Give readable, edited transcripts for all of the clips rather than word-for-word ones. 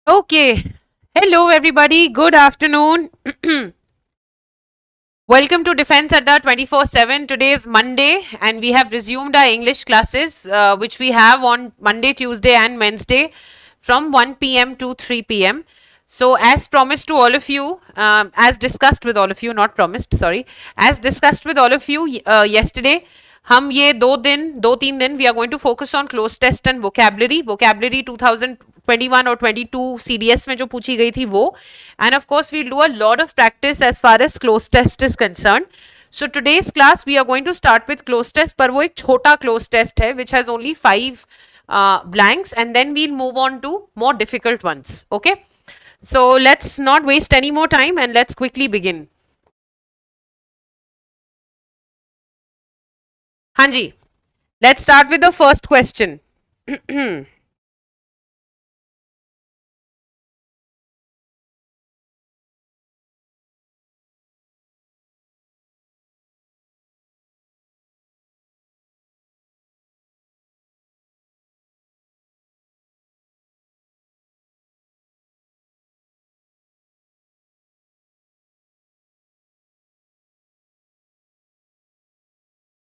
Okay. Hello, everybody. Good afternoon. Welcome to Defense Adda 24/7. Today is Monday, and we have resumed our English classes, which we have on Monday, Tuesday, and Wednesday from 1 p.m. to 3 p.m. So, as promised to all of you, as discussed with all of you, not promised, sorry, as discussed with all of you yesterday, हम ये 2 3 दिन we are going to focus on close test and vocabulary 2021 और 22 CDS में जो पूछी गई थी वो, and of course we'll do a lot of practice as far as close test is concerned. So today's class we are going to start with close test, पर वो एक छोटा close test है which has only 5 blanks, and then we'll move on to more difficult ones. Okay, so let's not waste any more time and let's quickly begin. हाँ जी, let's start with the first question.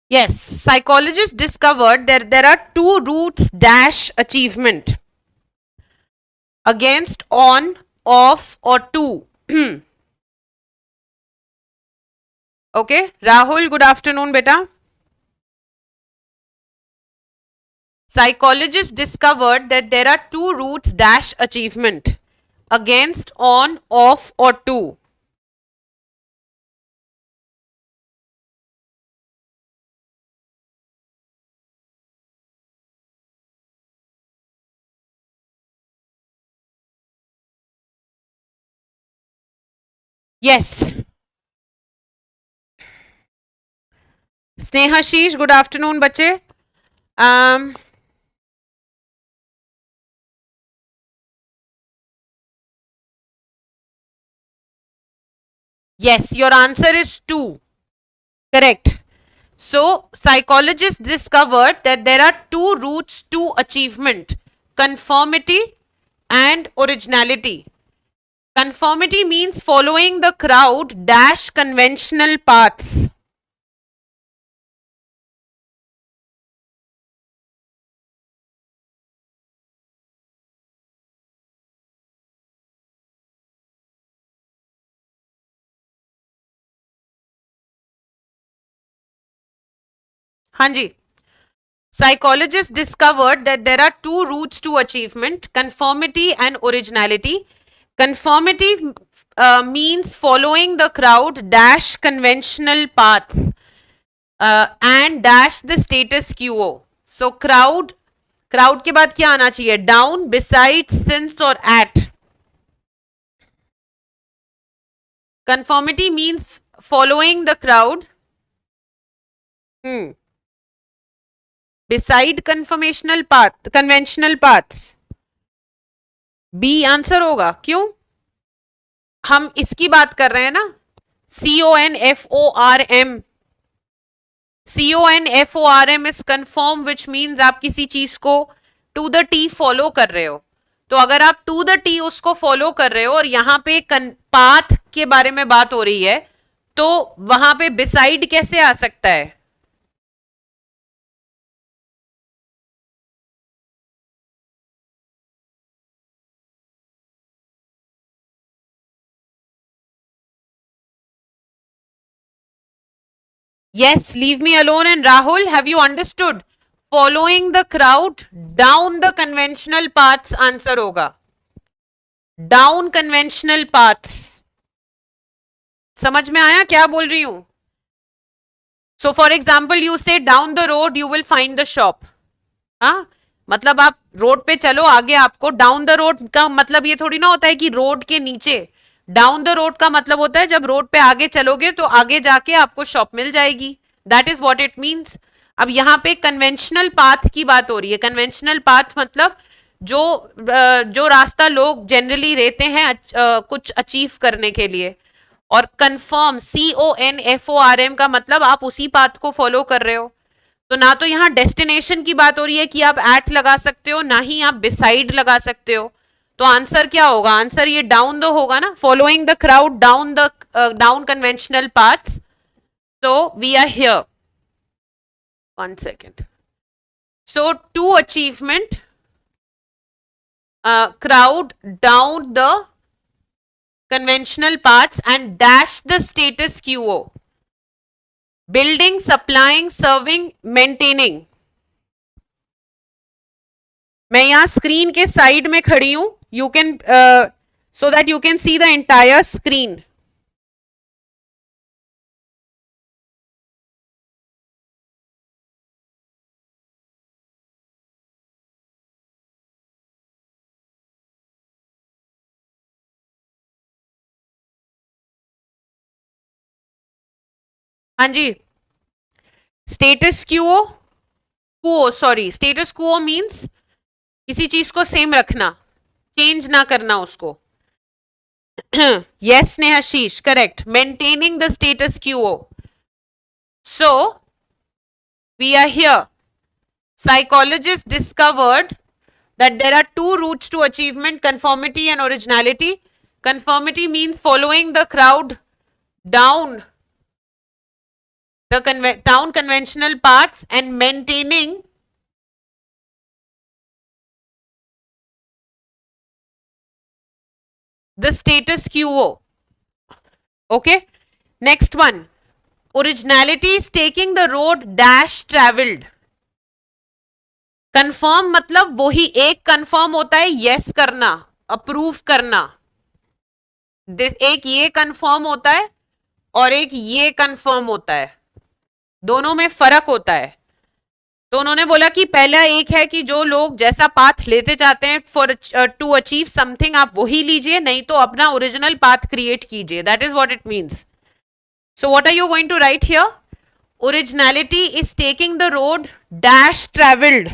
Yes, psychologists discovered that there are two routes dash achievement: against, on, off, or to. Okay, Rahul, good afternoon, beta. Psychologists discovered that there are two routes dash achievement: against, on, off, or to. Yes. Snehashish, good afternoon, bache. Yes, your answer is 2. Correct. So, psychologists discovered that there are two routes to achievement: conformity and originality. Conformity means following the crowd dash conventional paths. हाँ जी. Psychologists discovered that there are two routes to achievement: conformity and originality. Conformity means following the crowd dash conventional path and dash the status quo. So crowd के बाद क्या आना चाहिए? Down, beside, since और at. Conformity means following the crowd. Beside conventional paths. B answer होगा. क्यों? हम इसकी बात कर रहे हैं ना. CONFORM. CONFORM is conform, which means आप किसी चीज को to the T फॉलो कर रहे हो. तो अगर आप to the T उसको फॉलो कर रहे हो और यहाँ पे पाथ के बारे में बात हो रही है, तो वहां पे beside कैसे आ सकता है? Yes, leave me alone. And Rahul, have you understood? Following the crowd down the conventional paths answer होगा. Down conventional paths. समझ में आया क्या बोल रही हूं? So for example, you say down the road you will find the shop. हाँ, मतलब आप रोड पे चलो, आगे आपको डाउन द रोड का मतलब ये थोड़ी ना होता है कि रोड के नीचे. डाउन द रोड का मतलब होता है जब रोड पे आगे चलोगे तो आगे जाके आपको शॉप मिल जाएगी. That is what it means. अब यहाँ पे कन्वेंशनल पाथ की बात हो रही है. कन्वेंशनल पाथ मतलब जो रास्ता लोग जनरली रहते हैं कुछ अचीव करने के लिए. और कंफर्म CONFORM का मतलब आप उसी पाथ को फॉलो कर रहे हो. तो ना तो यहाँ डेस्टिनेशन की बात हो रही है कि आप एट लगा सकते हो, ना ही आप बिसाइड लगा सकते हो. तो आंसर क्या होगा? आंसर ये डाउन द होगा ना, following the crowd down the down conventional paths. So we are here. 1 second. So to achievement, crowd down the conventional paths and dash the status quo. Building, supplying, serving, maintaining. मैं यहाँ screen के side में खड़ी हूं. You can so that you can see the entire screen. हाँ जी. Status quo, quo sorry, status quo means किसी चीज को सेम रखना, चेंज ना करना उसको. Yes, Nehashish, correct. Maintaining the status quo. So, we are here. Psychologists discovered that there are two routes to achievement: conformity and originality. Conformity means following the crowd down the conventional paths, and maintaining the status quo. Okay. Next one. Originality is taking the road dash traveled. Confirm मतलब वो ही एक confirm होता है yes करना, approve करना. एक ये confirm होता है और एक ये कंफर्म होता है, दोनों में फर्क होता है. तो उन्होंने बोला कि पहला एक है कि जो लोग जैसा पाथ लेते जाते हैं फॉर टू अचीव समथिंग, आप वही लीजिए, नहीं तो अपना ओरिजिनल पाथ क्रिएट कीजिए. That is what it means. So what are you going to write here? Originality is taking the road dash travelled.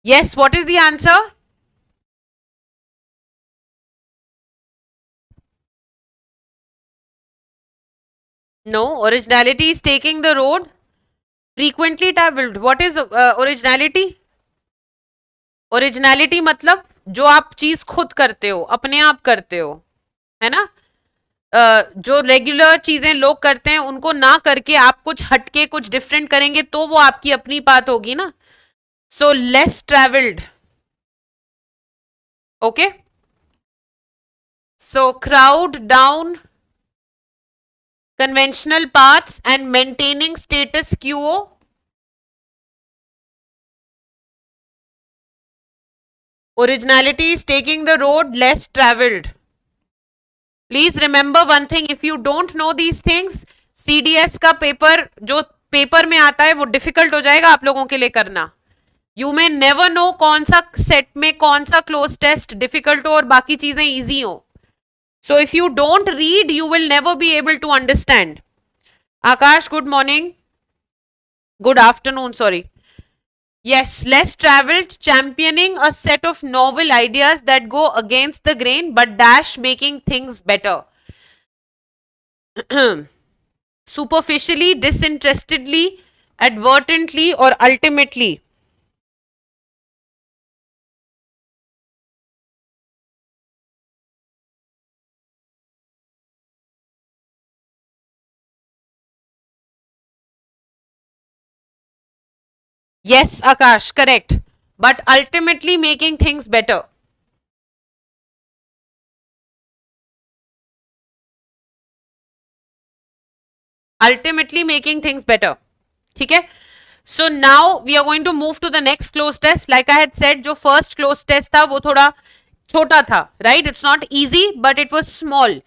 Yes, what is the answer? No, originality is taking the road frequently traveled. What is originality? Originality मतलब जो आप चीज खुद करते हो, अपने आप करते हो, है ना. जो रेगुलर चीजें लोग करते हैं उनको ना करके आप कुछ हटके कुछ डिफरेंट करेंगे तो वो आपकी अपनी बात होगी ना. So less travelled. Okay. So crowd down conventional paths and maintaining status quo. Originality is taking the road less traveled. Please remember one thing, if you don't know these things, CDS का paper जो paper में आता है वो difficult हो जाएगा आप लोगों के लिए करना. यू मे नेवर नो कौन सा सेट में कौन सा क्लोज टेस्ट डिफिकल्ट हो और बाकी चीजें इजी हो. So if you don't read, you will never be able to understand. Akash, good morning. Good afternoon, sorry. Yes, less traveled, championing a set of novel ideas that go against the grain but dash making things better. Superficially, disinterestedly, advertently, or ultimately. Yes, Akash, correct. But ultimately making things better. Ultimately making things better. ठीक है. So now we are going to move to the next cloze test. Like I had said, जो first cloze test था वो थोड़ा छोटा था, right? It's not easy, but it was small.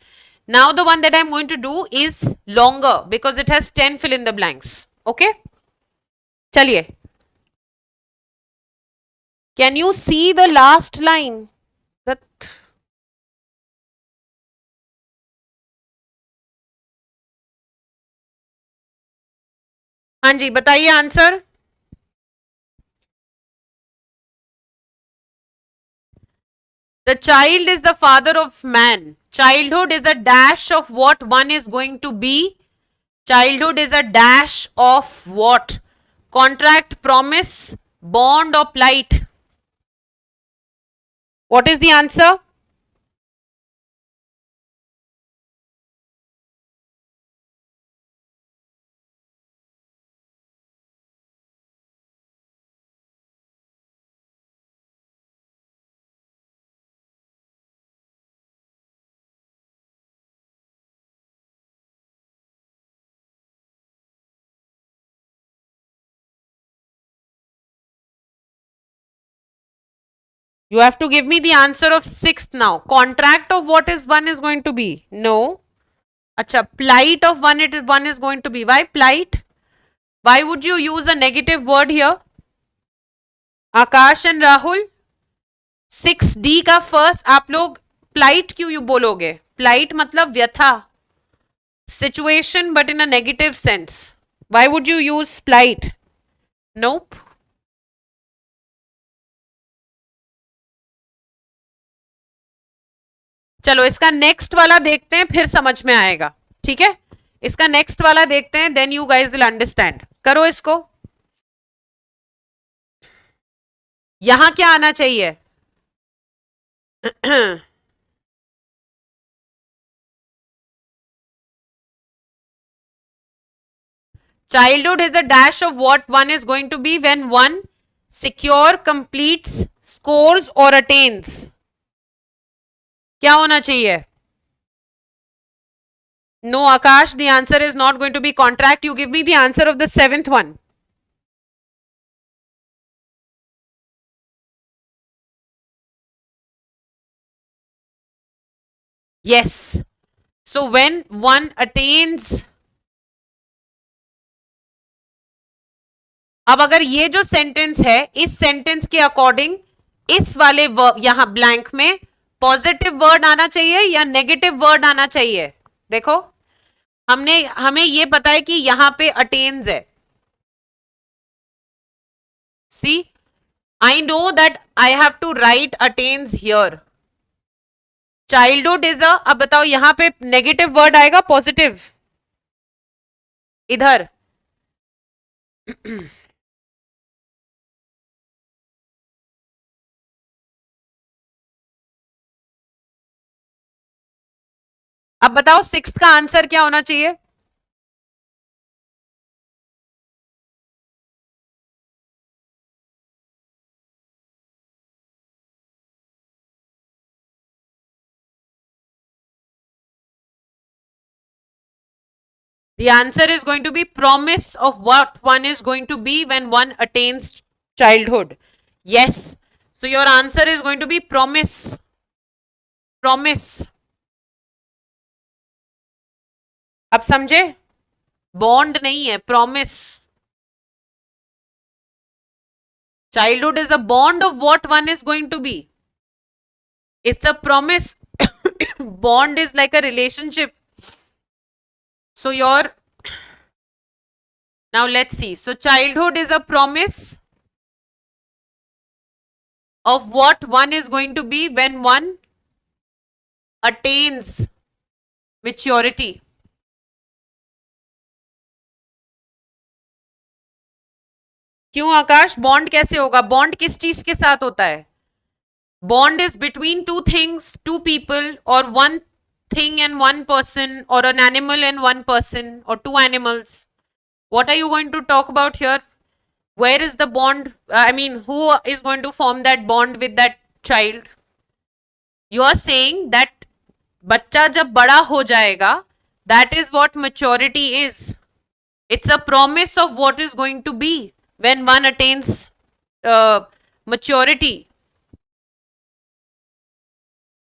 Now the one that I'm going to do is longer because it has 10 fill in the blanks. Okay? चलिए. Can you see the last line? That हाँ जी, बताइए answer. The child is the father of man. Childhood is a dash of what one is going to be. Childhood is a dash of what? Contract, promise, bond, or plight. What is the answer? You have to give me the answer of sixth now. Contract of what is one is going to be? No. Acha, plight of one is going to be. Why plight? Why would you use a negative word here? Akash and Rahul, 6D का first आप लोग plight क्यों you बोलोगे? Plight मतलब व्यथा, situation but in a negative sense. Why would you use plight? Nope. चलो इसका next वाला देखते हैं, फिर समझ में आएगा. ठीक है, इसका नेक्स्ट वाला देखते हैं, then you guys will understand. करो इसको. यहां क्या आना चाहिए? Childhood is a dash of what one is going to be when one secure, completes, scores or attains. क्या होना चाहिए? No, Akash, the answer is not going to be contract. You give me the answer of the seventh one. Yes. So when one attains. अब अगर ये जो sentence है, इस sentence के अकॉर्डिंग इस वाले यहां ब्लैंक में पॉजिटिव वर्ड आना चाहिए या नेगेटिव वर्ड आना चाहिए? देखो, हमें ये पता है कि यहां पे अटेन्स है. See, I know that I have to write attends here. Childhood is a, अब बताओ यहां पे नेगेटिव वर्ड आएगा पॉजिटिव? इधर अब बताओ सिक्स्थ का आंसर क्या होना चाहिए? The answer is going to be promise of what one is going to be when one attains childhood. Yes. So your answer is going to be promise. Promise. अब समझे? Bond नहीं है, promise. Childhood is a bond of what one is going to be. It's a promise. Bond is like a relationship. So your, now let's see. So childhood is a promise of what one is going to be when one attains maturity. क्यों आकाश? Bond कैसे होगा? Bond किस चीज के साथ होता है? Bond is between two things, two people, और one thing and one person, or an animal and one person, or two animals. What are you going to talk about here? Where is the bond? I mean, who is going to form that bond with that child? You are saying that बच्चा जब बड़ा हो जाएगा, that is what maturity is. It's a promise of what is going to be when one attains maturity.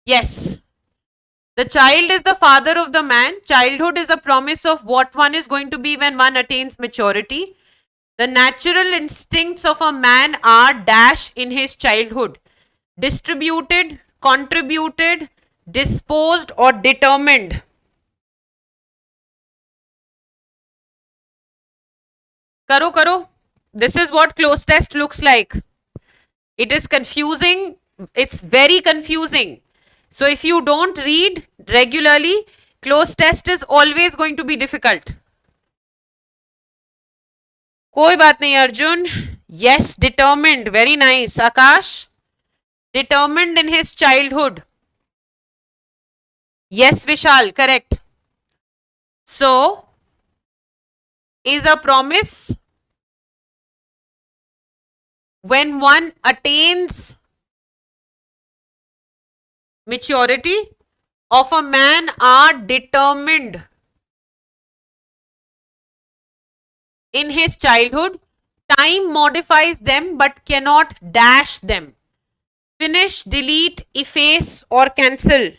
Yes. The child is the father of the man. Childhood is a promise of what one is going to be when one attains maturity. The natural instincts of a man are dash in his childhood. Distributed, contributed, disposed or determined. करो करो. This is what close test looks like. It is confusing. It's very confusing. So if you don't read regularly, close test is always going to be difficult. कोई बात नहीं Arjun. Yes, determined. Very nice. Akash, determined in his childhood. Yes, Vishal, correct. So, is a promise when one attains maturity of a man are determined in his childhood. Time modifies them but cannot dash them. Finish, delete, efface or cancel.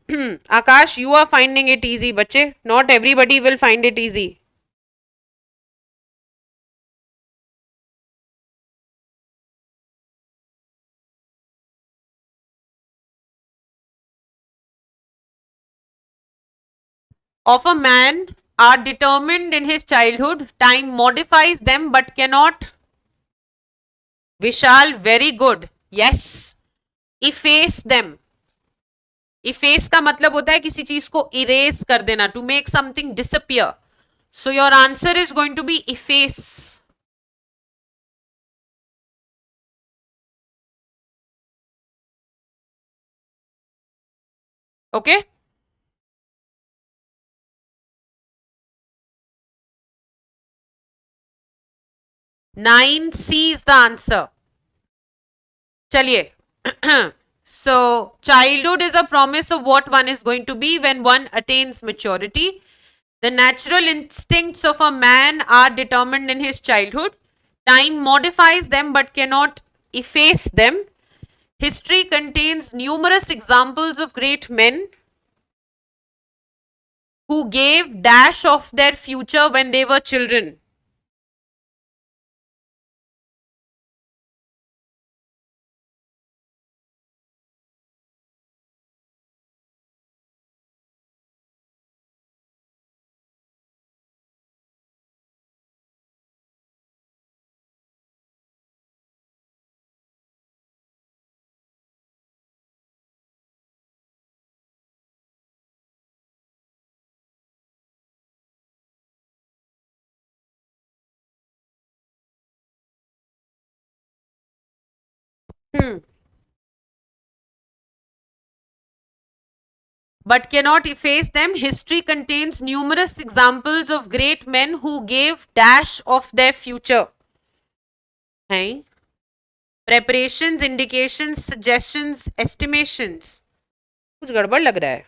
Akash, you are finding it easy, bache. Not everybody will find it easy. Of a man are determined in his childhood. Time modifies them but cannot. Vishal, very good. Yes. Efface them. Efface का मतलब होता है किसी चीज को erase कर देना, to make something disappear. So your answer is going to be efface. Okay? Nine C is the answer. चलिए. So childhood is a promise of what one is going to be when one attains maturity. The natural instincts of a man are determined in his childhood. Time modifies them but cannot efface them. History contains numerous examples of great men who gave dash of their future when they were children. But cannot efface them. History contains numerous examples of great men who gave dash of their future. Hey? Preparations, indications, suggestions, estimations. कुछ गड़बड़ लग रहा है.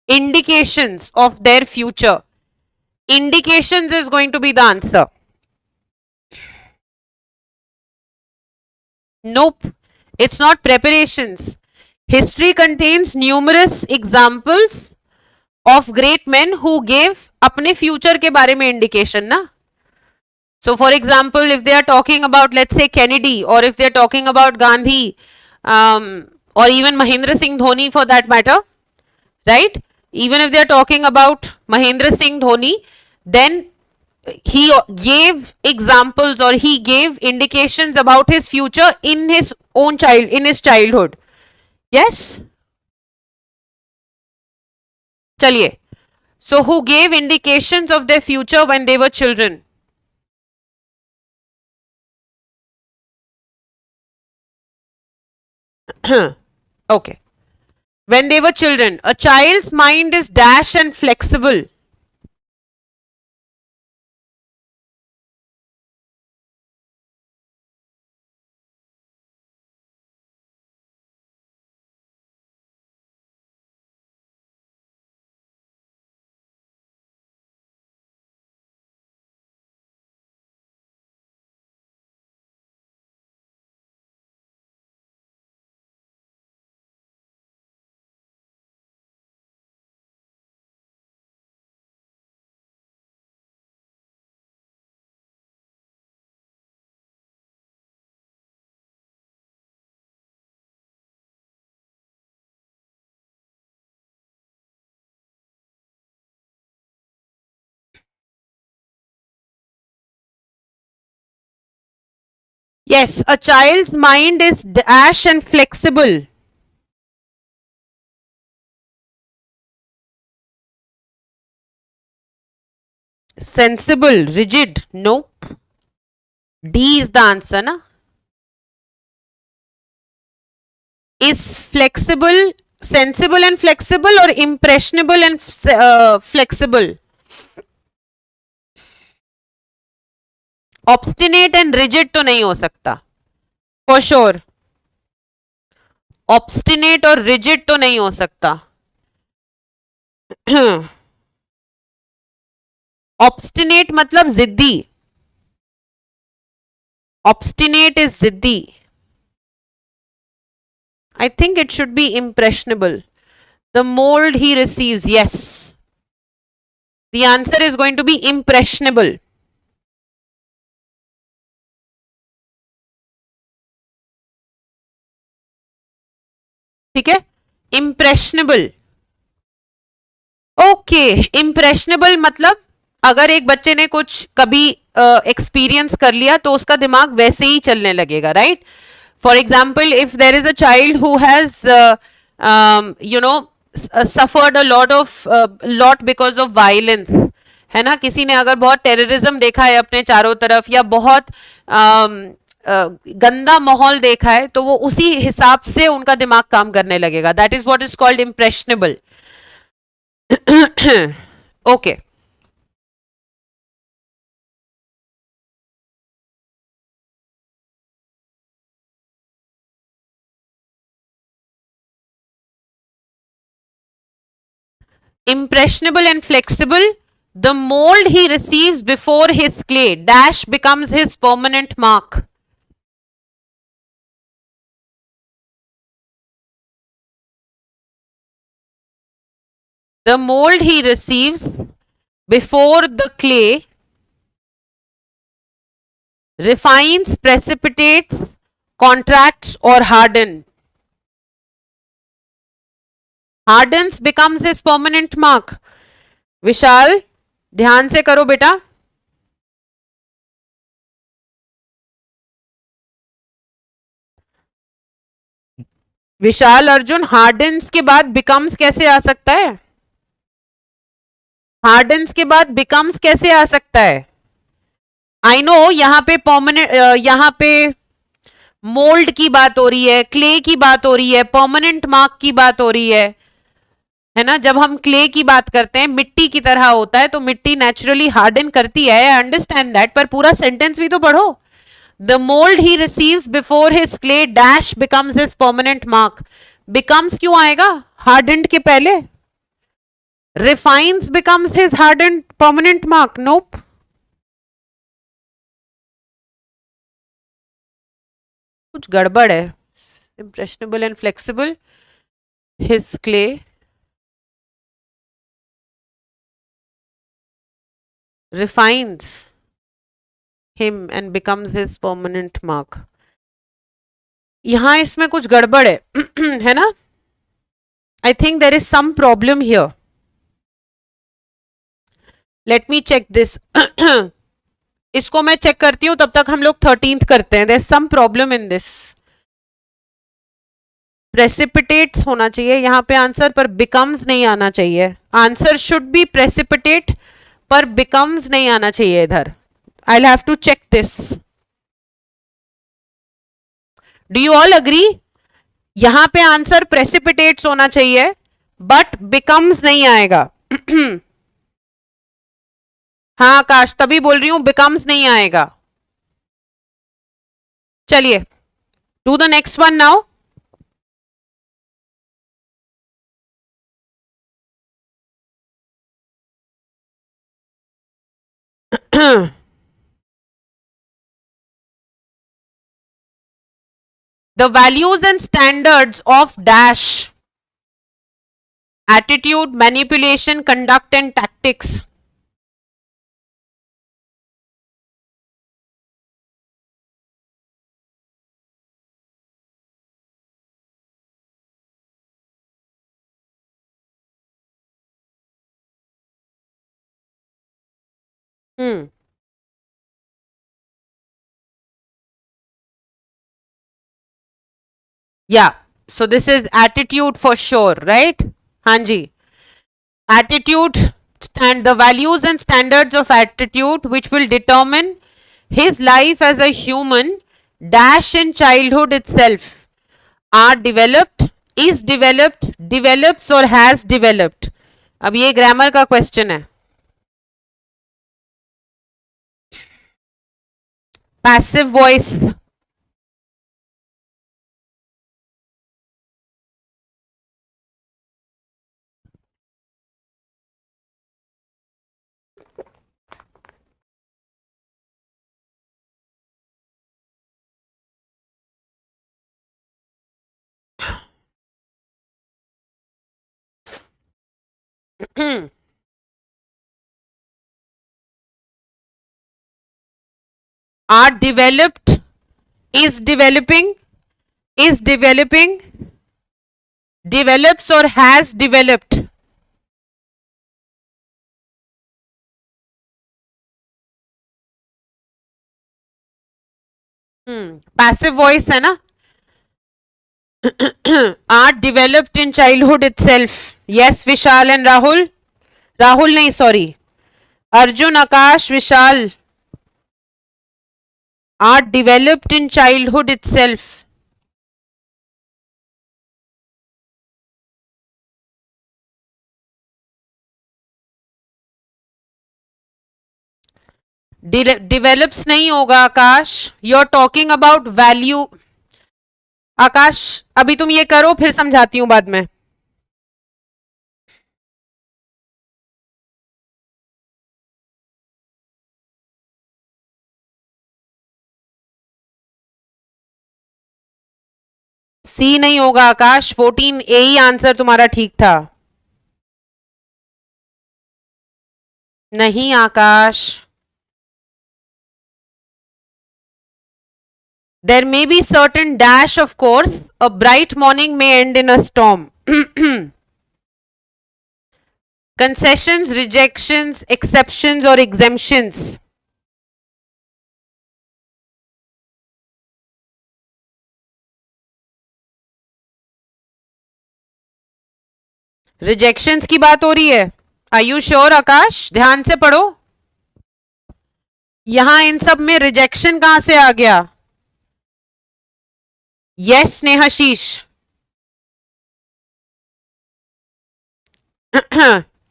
Indications of their future. Indications is going to be the answer. Nope. It's not preparations. History contains numerous examples of great men who gave अपने future के बारे में indication ना. So for example, if they are talking about, let's say, Kennedy, or if they are talking about Gandhi, or even Mahendra Singh Dhoni for that matter, right? Even if they are talking about Mahendra Singh Dhoni, then he gave examples or he gave indications about his future in his own childhood. Yes? Chaliye. So who gave indications of their future when they were children? Okay. When they were children, a child's mind is dash and flexible. Yes, a child's mind is dash and flexible. Sensible, rigid. Nope. D is the answer, na? Is flexible, sensible and flexible, or impressionable and flexible? Obstinate and rigid तो नहीं हो सकता. For sure. Obstinate और rigid तो नहीं हो सकता. Obstinate मतलब जिद्दी. Obstinate is जिद्दी. I think it should be impressionable. The mold he receives, yes. The answer is going to be impressionable. ठीक है, impressionable. ओके, इम्प्रेशनेबल मतलब अगर एक बच्चे ने कुछ कभी एक्सपीरियंस कर लिया तो उसका दिमाग वैसे ही चलने लगेगा, right? For example, if there is a child who has you know suffered a lot because of violence, है ना, किसी ने अगर बहुत टेररिज्म देखा है अपने चारों तरफ या बहुत गंदा माहौल देखा है, तो वो उसी हिसाब से उनका दिमाग काम करने लगेगा. That is what is called impressionable. Okay. Impressionable and flexible. The mold he receives before his clay dash becomes his permanent mark. The mold he receives before the clay refines, precipitates, contracts or hardens becomes his permanent mark. विशाल, ध्यान से करो बेटा. विशाल Arjun, hardens के बाद becomes कैसे आ सकता है? Hardens के बाद बिकम्स कैसे आ सकता है? आई नो यहाँ पे परमानेंट, यहाँ पे मोल्ड की बात हो रही है, क्ले की बात हो रही है, परमानेंट मार्क की बात हो रही है ना. जब हम क्ले की बात करते हैं, मिट्टी की तरह होता है, तो मिट्टी नेचुरली हार्डन करती है. आई अंडरस्टैंड दैट, पर पूरा सेंटेंस भी तो पढ़ो. The mould he receives before his clay dash becomes his permanent mark. Becomes क्यों आएगा हार्डन्ड के पहले? Refines becomes his hardened permanent mark. Nope. कुछ गड़बड़ है. Impressionable and flexible, his clay refines him and becomes his permanent mark. यहां इसमें कुछ गड़बड़ है है ना. I think there is some problem here. Let me check this. इसको मैं चेक करती हूं, तब तक हम लोग 13th करते हैं. There's some problem in this. Precipitates होना चाहिए यहाँ पे आंसर, पर becomes नहीं आना चाहिए. आंसर should be precipitate, पर becomes नहीं आना चाहिए इधर. I'll have to check this. Do you all agree? यहां पे आंसर प्रेसिपिटेट्स होना चाहिए, बट बिकम्स नहीं आएगा. हाँ आकाश, तभी बोल रही हूं बिकम्स नहीं आएगा. चलिए, do the next one now. The values and standards of dash attitude, manipulation, conduct and tactics. या सो this is attitude for sure, right? हाँ जी, attitude and the values and standards of attitude which will determine his life as a human dash in childhood itself are developed, is developed, develops or has developed. अब ये grammar का question है. Passive voice, are developed, is developing, is developing, develops or has developed. Passive voice है ना. are developed in childhood itself. Yes, Vishal and Rahul. Rahul nahi, sorry. Arjun, Akash, Vishal are developed in childhood itself. Develops नहीं होगा आकाश. You're talking about value. आकाश अभी तुम ये करो, फिर समझाती हूं बाद में. सी नहीं होगा आकाश. 14A ही आंसर तुम्हारा ठीक था. नहीं आकाश. There may be certain dash, of course. A bright morning may end in a storm. Concessions, rejections, exceptions or exemptions. Rejections की बात हो रही है. आर यू श्योर आकाश? ध्यान से पढ़ो. यहां इन सब में रिजेक्शन कहां से आ गया? यस नेहाशीष.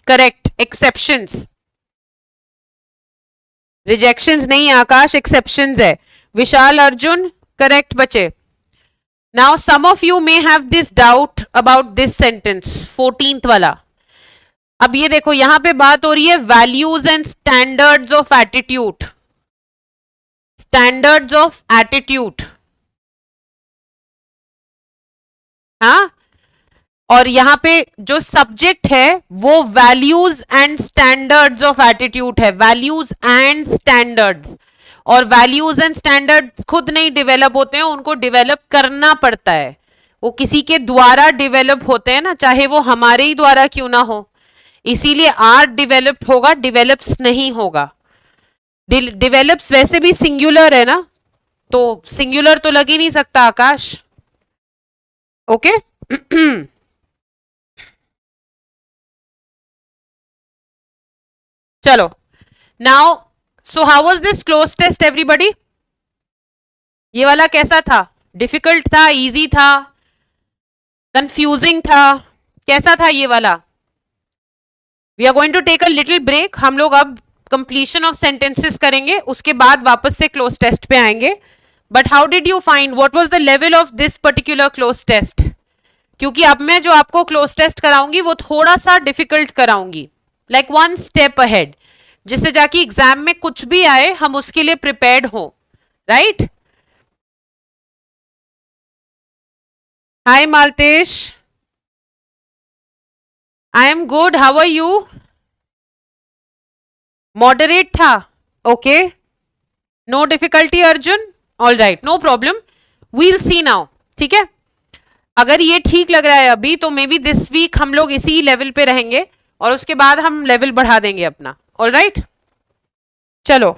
करेक्ट. एक्सेप्शंस. रिजेक्शंस नहीं आकाश, एक्सेप्शंस है. विशाल, अर्जुन, करेक्ट बचे. Now some of you may have this doubt about this sentence, 14th वाला. अब ये देखो, यहां पे बात हो रही है values and standards of attitude. Standards of attitude. हाँ, और यहां पे जो सब्जेक्ट है वो values and standards of attitude है. Values and standards. और वैल्यूज एंड स्टैंडर्ड खुद नहीं डिवेलप होते हैं, उनको डिवेलप करना पड़ता है. वो किसी के द्वारा डिवेलप होते हैं ना, चाहे वो हमारे ही द्वारा क्यों ना हो. इसीलिए आर डिवेलप्ड होगा, डिवेलप्स नहीं होगा. डिवेलप्स वैसे भी सिंगुलर है ना, तो सिंगुलर तो लग ही नहीं सकता आकाश. ओके. चलो. Now so how was this cloze test everybody? ये वाला कैसा था? डिफिकल्ट था, इजी था, कंफ्यूजिंग था, कैसा था ये वाला? We are going to take a little break. हम लोग अब कंप्लीशन ऑफ सेंटेंसेस करेंगे, उसके बाद वापस से क्लोज टेस्ट पे आएंगे. But how did you find, what was the level of this particular cloze test? क्योंकि अब मैं जो आपको क्लोज टेस्ट कराऊंगी वो थोड़ा सा डिफिकल्ट कराऊंगी, लाइक वन स्टेप अहेड, जिससे जाके एग्जाम में कुछ भी आए हम उसके लिए प्रिपेयर्ड हो. Right? Hi Malatesh. I am good, how are you? Moderate था. Okay, no difficulty Arjun. All right, no problem, we'll see now. ठीक है, अगर ये ठीक लग रहा है अभी तो मे बी दिस वीक हम लोग इसी लेवल पे रहेंगे और उसके बाद हम लेवल बढ़ा देंगे अपना. ऑल राइट, चलो.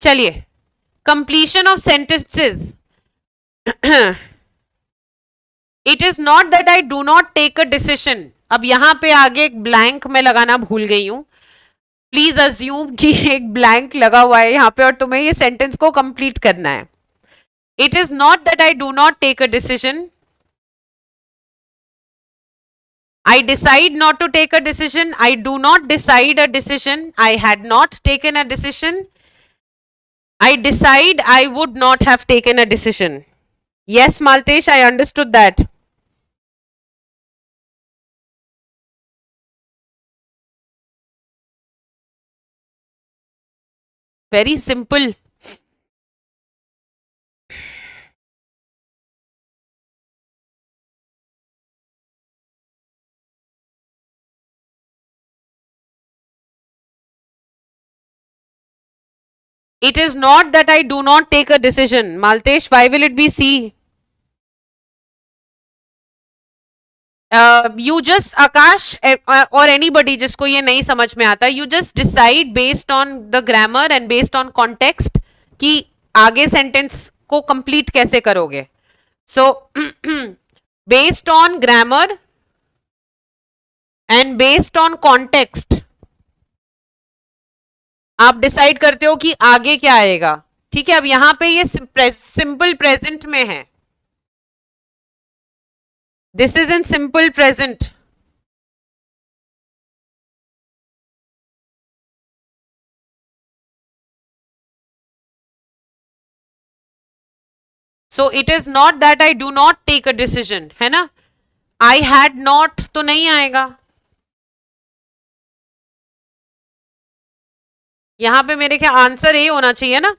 चलिए, completion of sentences. It is not that I do not take a decision. अब यहां पे आगे एक ब्लैंक मैं लगाना भूल गई हूं. प्लीज अज्यूम कि एक ब्लैंक लगा हुआ है यहां पे और तुम्हें ये सेंटेंस को कंप्लीट करना है. It is not that I do not take a decision. I decide not to take a decision. I do not decide a decision. I had not taken a decision. I decide I would not have taken a decision. Yes, Maltesh, I understood that. Very simple. It is not that I do not take a decision. Maltesh, why will it be C? You just, Akash, or anybody जिसको ये नहीं समझ में आता, you just decide based on the grammar and based on context कि आगे sentence को complete कैसे करोगे. So, based on grammar and based on context, आप डिसाइड करते हो कि आगे क्या आएगा. ठीक है, अब यहां पे ये सिंपल प्रेजेंट में है. This is in simple present. So it is not that I do not take a decision, है ना. आई हैड नॉट तो नहीं आएगा. यहां पे मेरे क्या आंसर ए होना चाहिए ना.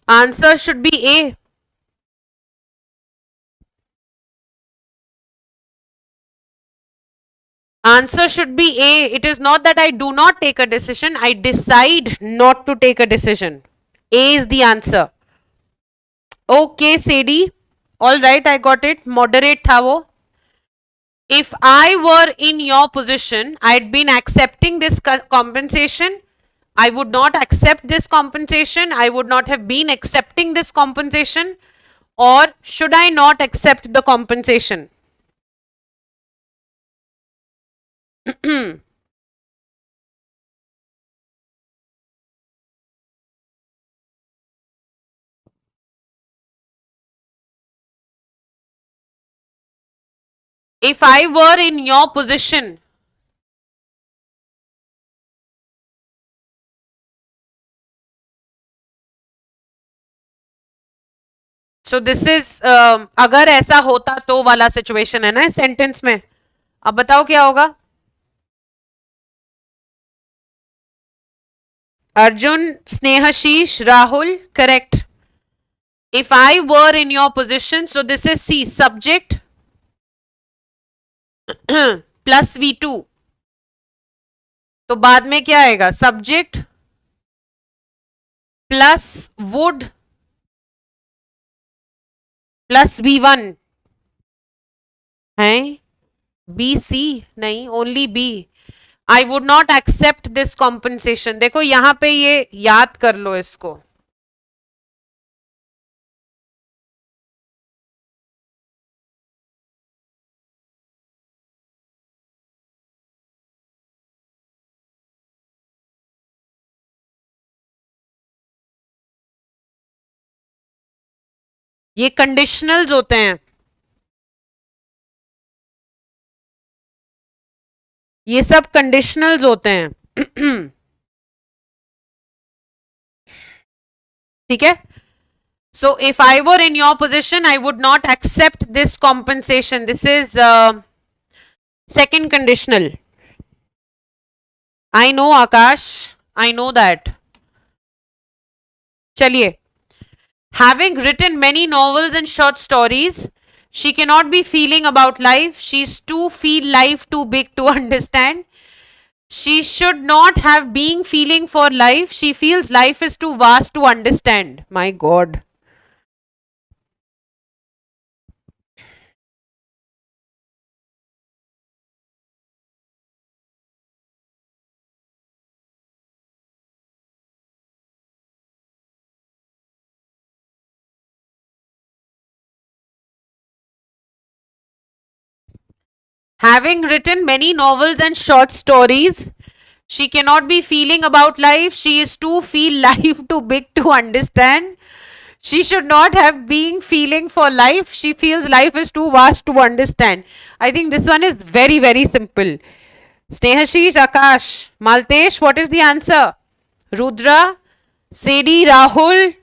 Answer should be A. Answer should be A. It is not that I do not take a decision. I decide not to take a decision. A is the answer. Okay, Sadie. All right, I got it. Moderate tha wo. If I were in your position, I'd been accepting this compensation. I would not accept this compensation. I would not have been accepting this compensation. Or should I not accept the compensation? If I were in your position, so this is अगर ऐसा होता तो वाला situation है ना इस sentence में. अब बताओ क्या होगा. Arjun, Snehashish, Rahul, correct. If I were in your position, so this is C, subject plus V2. तो बाद में क्या आएगा, subject plus would plus V1 है. बी सी नहीं, only B. I would not accept this compensation. देखो यहां पे ये याद कर लो इसको. ये कंडीशनल्स होते हैं. ये सब कंडीशनल्स होते हैं. ठीक है. So if I were in your position, I would not accept this compensation. This is second conditional. I know, Akash. I know that. चलिए. Having written many novels and short stories, she cannot be feeling about life. She's too feel life too big to understand. She should not have been feeling for life. She feels life is too vast to understand. My God. Having written many novels and short stories, she cannot be feeling about life. She is too feel life too big to understand. She should not have been feeling for life. She feels life is too vast to understand. I think this one is very, very simple. Snehashish, Akash, Maltesh, what is the answer? Rudra, Sedi, Rahul,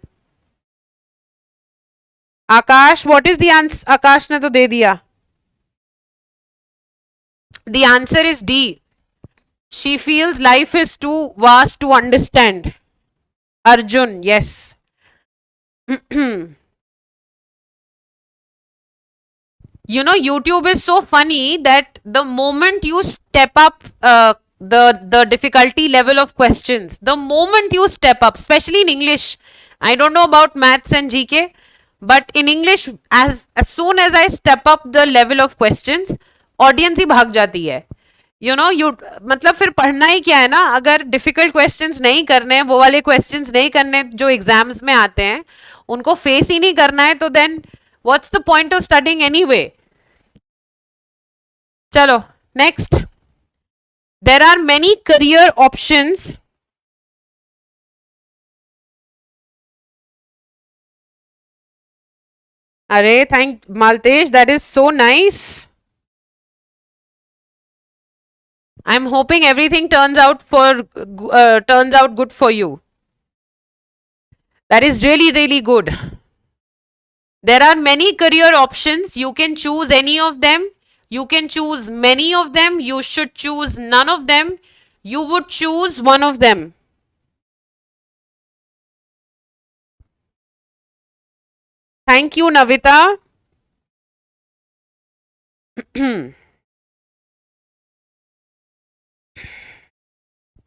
Akash, what is the answer? Akash ने तो दे दिया. The answer is D. She feels life is too vast to understand. Arjun, yes. You know, YouTube is so funny that the moment you step up the difficulty level of questions, the moment you step up, especially in English, I don't know about maths and GK, but in English, as soon as I step up the level of questions, audience ही भाग जाती है. You know, you मतलब फिर पढ़ना ही क्या है ना. अगर difficult questions नहीं करने, वो वाले questions नहीं करने जो एग्जाम्स में आते हैं, उनको फेस ही नहीं करना है, तो then what's the point of studying anyway? चलो next. There are many career options. अरे thank Maltesh, that is so nice. I'm hoping everything turns out good for you. That is really, really good. There are many career options. You can choose any of them. You can choose many of them. You should choose none of them. You would choose one of them. Thank you, Navita.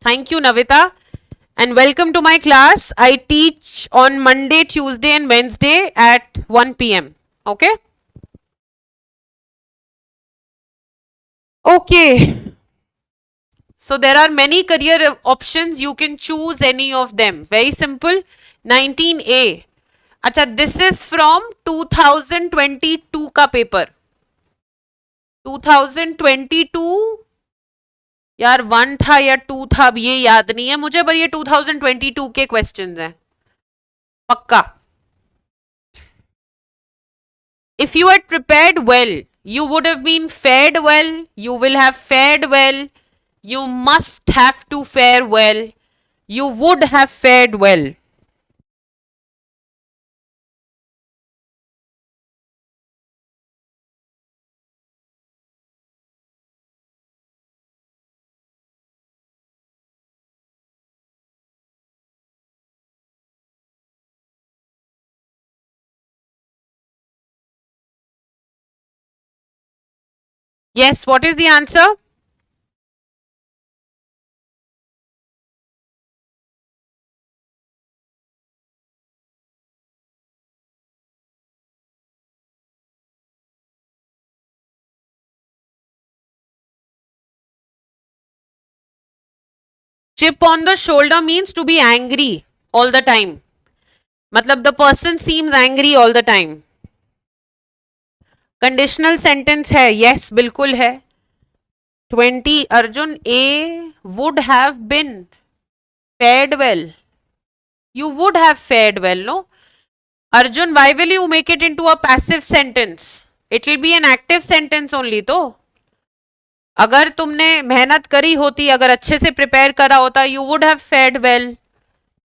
Thank you, Navita. And welcome to my class. I teach on Monday, Tuesday, and Wednesday at 1 p.m. Okay? Okay. So there are many career options. You can choose any of them. Very simple. 19A. अच्छा, this is from 2022 का paper. 2022 यार 1 था या 2 था, अब ये याद नहीं है मुझे, पर ये 2022 के क्वेश्चंस हैं पक्का. If you had prepared well, you would have been fared well, you will have fared well, you must have to fare well, you would have fared well. Yes, what is the answer? Chip on the shoulder means to be angry all the time. मतलब the person seems angry all the time. Conditional sentence है. Yes बिल्कुल है. 20 Arjun a would have been fared well. You would have fared well, no? Arjun, why will you make it into a passive sentence? It will be an active sentence only तो. अगर तुमने मेहनत करी होती, अगर अच्छे से प्रिपेयर करा होता, you would have fared well.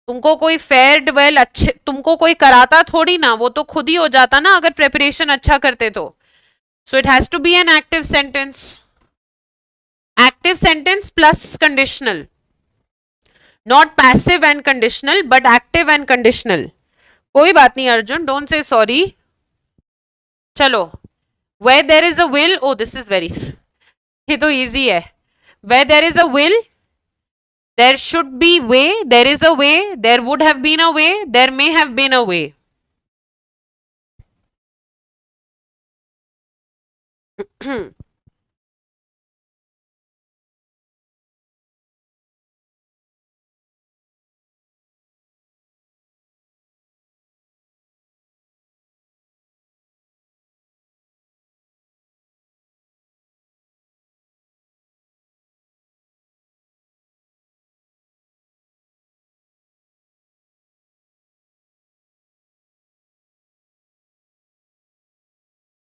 तुमको कोई fared well अच्छे, तुमको कोई कराता थोड़ी ना, वो तो खुद ही हो जाता ना अगर प्रिपरेशन अच्छा करते तो. So it has to be an active sentence. Active sentence plus conditional. Not passive and conditional, but active and conditional. कोई बात नहीं अर्जुन, डोंट से सॉरी. चलो, where there is a will, oh this is very, ये तो easy है. Where there is a will, there should be way, there is a way, there would have been a way, there may have been a way.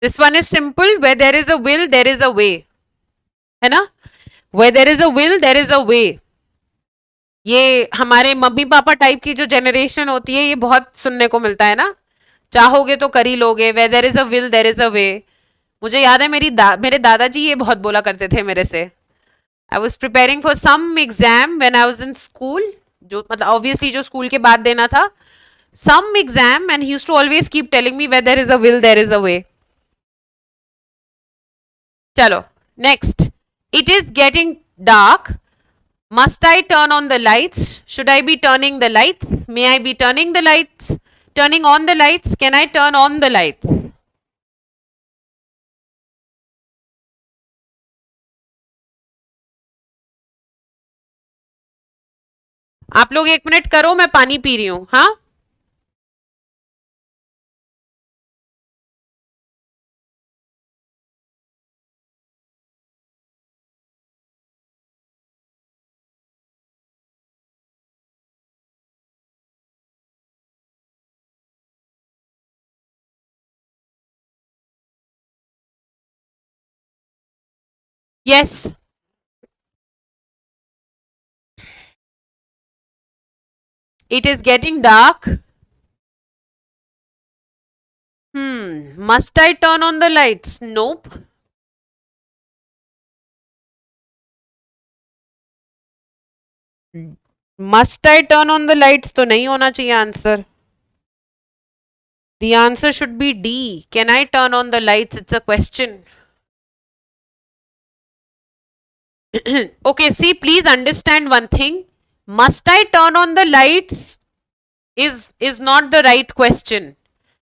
This one is simple, where there is a will there is a way, है ना? where there is a will there is a way. ये हमारे mummy papa type की जो generation होती है ये बहुत सुनने को मिलता है ना, चाहोगे तो कर ही लोगे, where there is a will there is a way. मुझे याद है मेरे दादाजी ये बहुत बोला करते थे मेरे से. I was preparing for some exam when I was in school, जो मतलब ऑब्वियसली जो स्कूल के बाद देना था, some exam, and he used to always keep telling me where there is a will there is a way. Chalo, next. It is getting dark. Must I turn on the lights? Should I be turning the lights? May I be turning the lights? Turning on the lights? Can I turn on the lights? आप लोग 1 minute करो, मैं पानी P रही हूं. हाँ, yes. It is getting dark. Must I turn on the lights? Nope. Must I turn on the lights? तो नहीं होना चाहिए answer. The answer should be D. Can I turn on the lights? It's a question. Okay, see, please understand one thing. Must I turn on the lights is not the right question.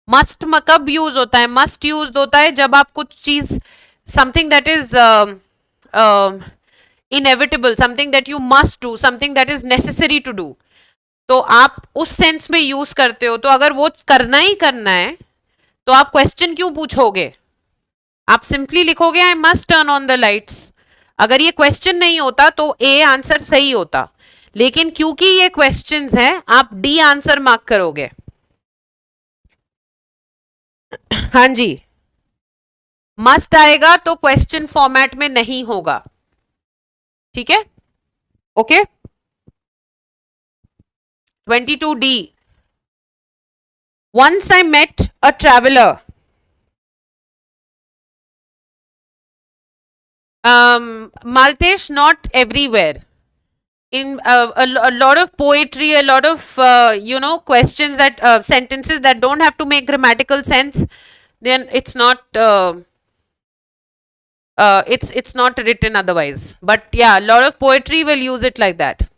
Must कब use होता है? Must use होता है जब आप कुछ चीज, something that is inevitable, something that you must do, something that is necessary to do. तो आप उस सेंस में यूज करते हो. तो अगर वो करना ही करना है तो आप क्वेश्चन क्यों पूछोगे? आप सिंपली लिखोगे I must turn on the lights. अगर ये क्वेश्चन नहीं होता तो ए आंसर सही होता, लेकिन क्योंकि ये क्वेश्चंस हैं आप डी आंसर मार्क करोगे. हाँ जी, मस्ट आएगा तो क्वेश्चन फॉर्मेट में नहीं होगा. ठीक है, okay. 22D. Once I met a traveler. Maltesh, not everywhere. In a lot of poetry, a lot of questions that sentences that don't have to make grammatical sense, then it's not it's not written otherwise. But yeah, a lot of poetry will use it like that.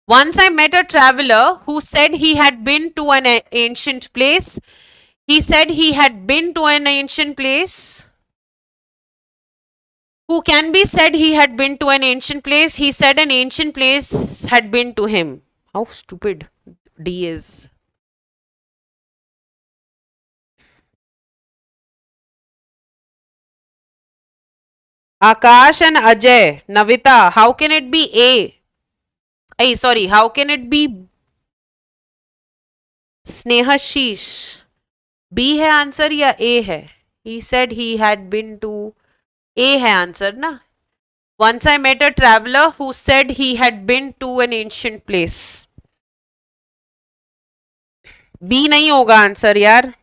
Once I met a traveler who said he had been to an ancient place. He said he had been to an ancient place. Who can be said he had been to an ancient place? He said an ancient place had been to him. How stupid D is. Akash and Ajay, Navita, how can it be A? Hey, sorry, how can it be Snehashish? B है answer या A है? He said he had been to. A है answer ना. Once I met a traveler who said he had been to an ancient place. B नहीं होगा answer यार.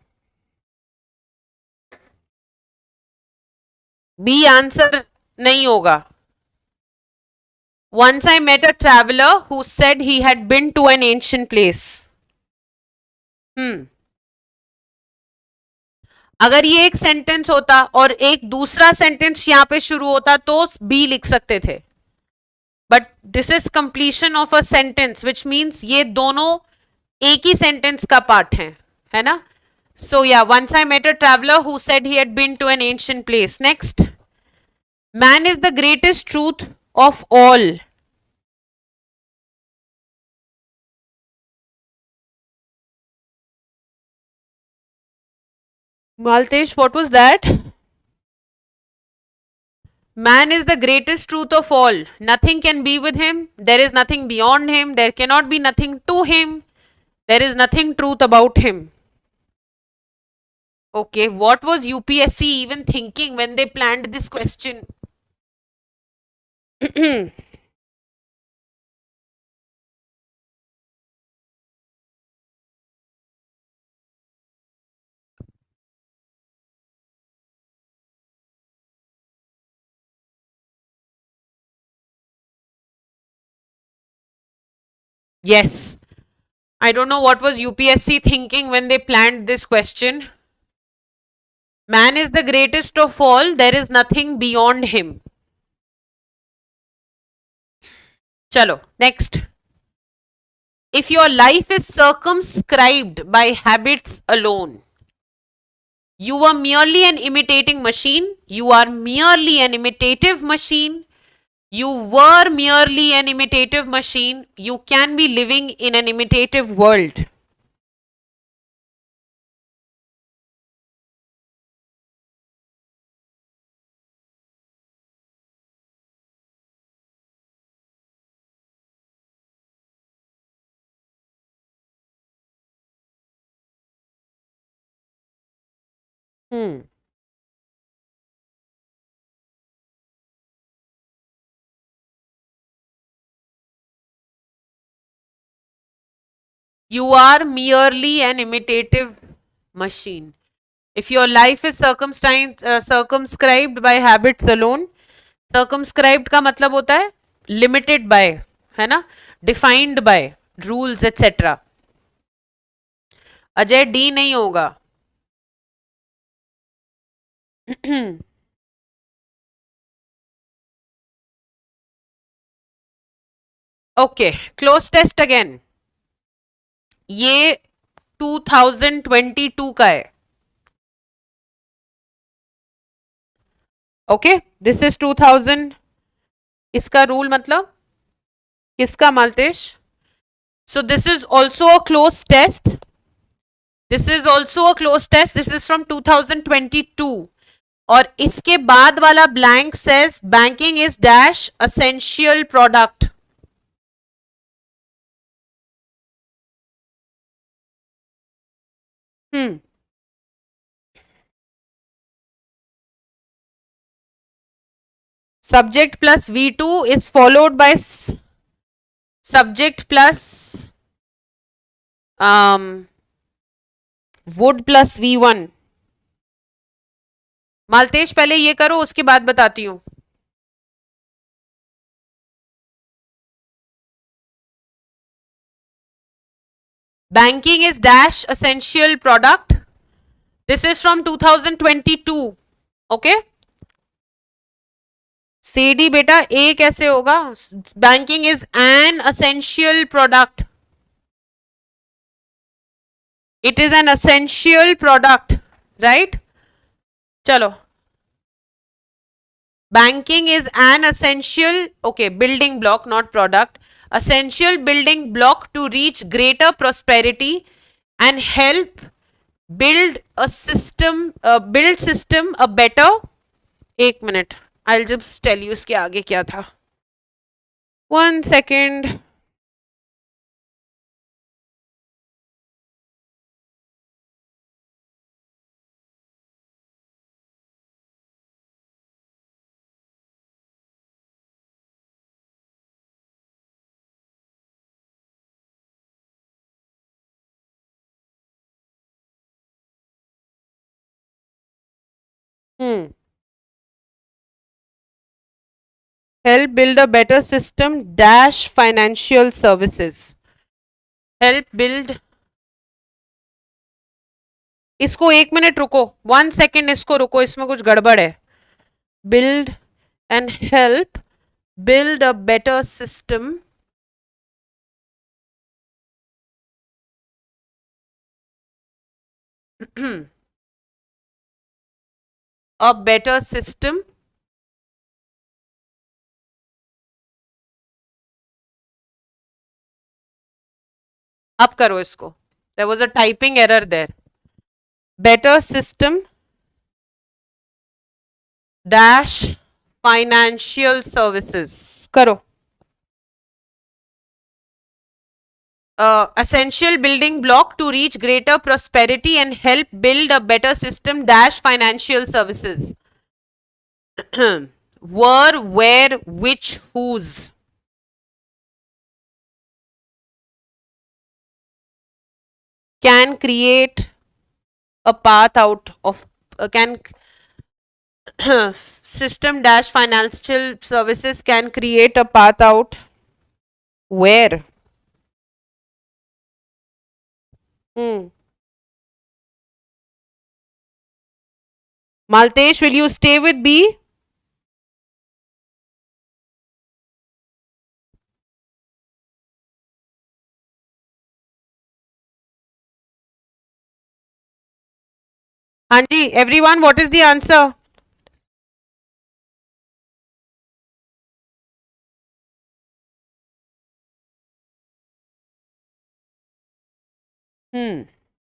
B answer नहीं होगा. Once I met a traveler who said he had been to an ancient place. अगर ये एक sentence होता और एक दूसरा सेंटेंस यहाँ पे शुरू होता तो बी लिख सकते थे. But this is completion of a sentence which means ये दोनों एक ही सेंटेंस का पार्ट है ना. So yeah, once I met a traveller who said he had been to an ancient place. Next, man is the greatest truth of all. Maltesh, what was that? Man is the greatest truth of all. Nothing can be with him. There is nothing beyond him. There cannot be nothing to him. There is nothing truth about him. Okay, what was UPSC even thinking when they planned this question? Yes. I don't know what was UPSC thinking when they planned this question. Man is the greatest of all. There is nothing beyond him. Chalo, next. If your life is circumscribed by habits alone, you are merely an imitating machine. You are merely an imitative machine. You were merely an imitative machine. You can be living in an imitative world. Hmm. You are merely an imitative machine. If your life is circumscribed by habits alone, circumscribed का मतलब होता है limited by, है ना, defined by rules etc. Ajay D नहीं होगा. Okay, cloze test again. ये 2022 का है. Okay, this is 2000. इसका रूल मतलब किसका Malatesh? So this is also a cloze test. This is also a cloze test. This is from 2022. और इसके बाद वाला blank says banking is dash essential product. Subject plus V2 is followed by subject plus would plus V1. मालतेश पहले ये करो, उसके बाद बताती हूँ. Banking is dash essential product. This is from 2022. Okay. CD बेटा A कैसे होगा? Banking is an essential product. It is an essential product, right? चलो. Banking is an essential, okay, building block, not product. Essential building block to reach greater prosperity and help build a system, a better. एक minute, I'll just tell you इसके आगे क्या था. 1 second. Help build a better system dash financial services. Help build. इसको 1 minute रुको, 1 second इसको रुको, इसमें कुछ गड़बड़ है. Build and help build a better system a better system अब करो इसको. There was a typing error there. Better system dash financial services करो. Essential building block to reach greater prosperity and help build a better system dash financial services. Were, where, which, whose. Can create a path out of can system dash financial services can create a path out where. Maltesh, will you stay with B? Hanji, everyone, what is the answer?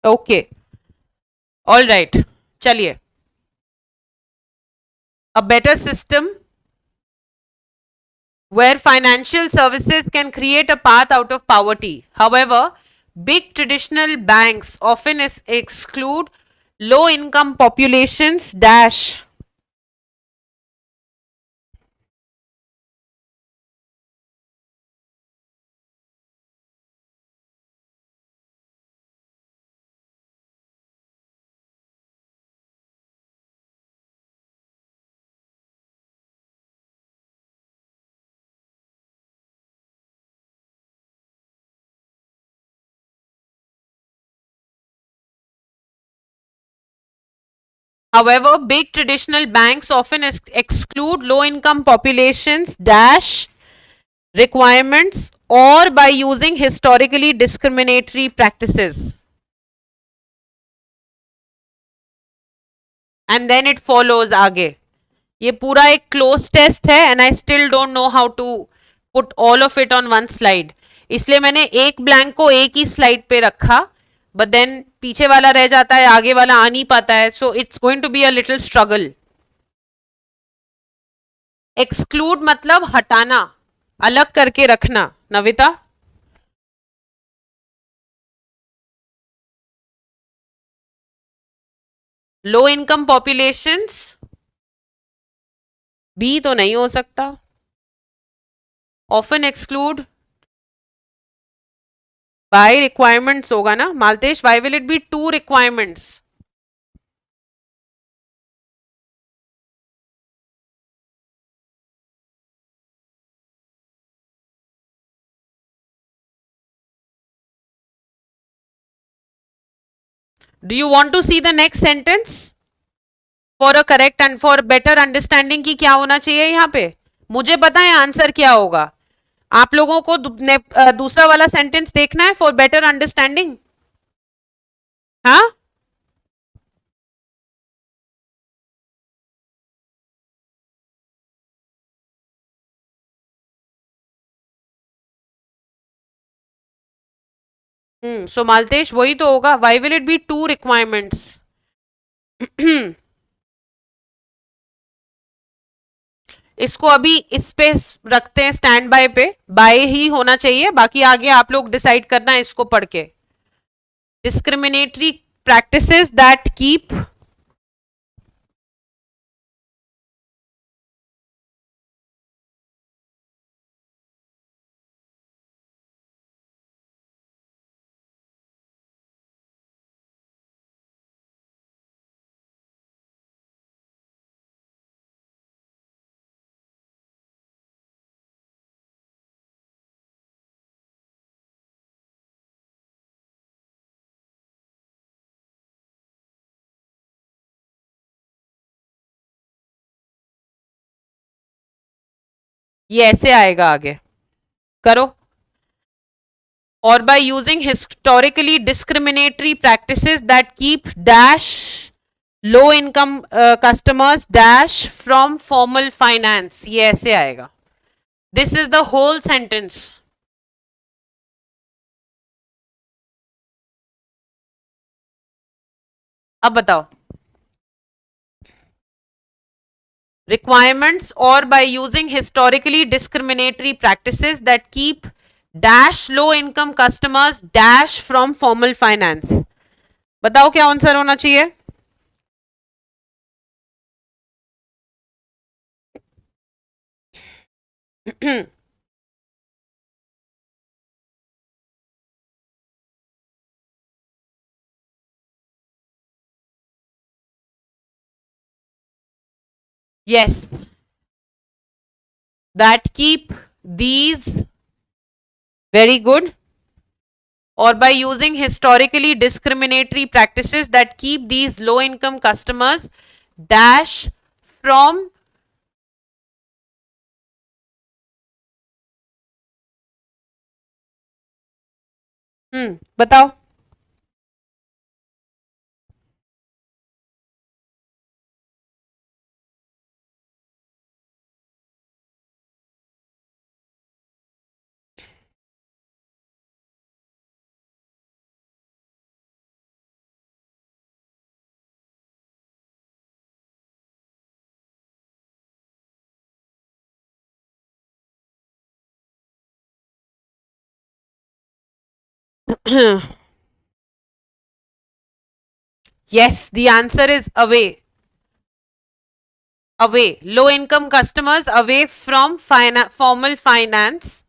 Okay. All right. Chaliye. A better system where financial services can create a path out of poverty. However, big traditional banks often exclude low income populations dash. However, big traditional banks often exclude low income populations dash requirements or by using historically discriminatory practices. And then it follows आगे. ये पूरा एक cloze test है and I still don't know how to put all of it on one slide. इसलिए मैंने एक blank को एक ही स्लाइड पे रखा, बट देन पीछे वाला रह जाता है, आगे वाला आ नहीं पाता है, so it's going to be a little struggle. Exclude मतलब हटाना, अलग करके रखना. Navita, low income populations B तो नहीं हो सकता. ऑफन एक्सक्लूड बाय रिक्वायरमेंट्स होगा ना. Malatesh, why will it be to requirements? Do you want to see the next sentence? For a correct and for better understanding की क्या होना चाहिए यहाँ पे? मुझे पता है आंसर क्या होगा. आप लोगों को दूसरा वाला सेंटेंस देखना है फॉर बेटर अंडरस्टैंडिंग. हाँ, सो मालतेश वही तो होगा. Why will it be to requirements? इसको अभी इस पे रखते हैं स्टैंड बाय पे. बाय ही होना चाहिए, बाकी आगे आप लोग डिसाइड करना है इसको पढ़ के. डिस्क्रिमिनेटरी प्रैक्टिसेस दैट कीप ये ऐसे आएगा आगे. करो. और by using historically discriminatory practices that keep dash low income customers dash from formal finance. ये ऐसे आएगा. This is the whole sentence. अब बताओ. requirements or by using historically discriminatory practices that keep dash low income customers dash from formal finance. बताओ क्या answer होना चाहिए. Yes, that keep these, very good, or by using historically discriminatory practices that keep these low income customers dash from. बताओ. Yes, the answer is away. Away. Low income customers away from formal finance.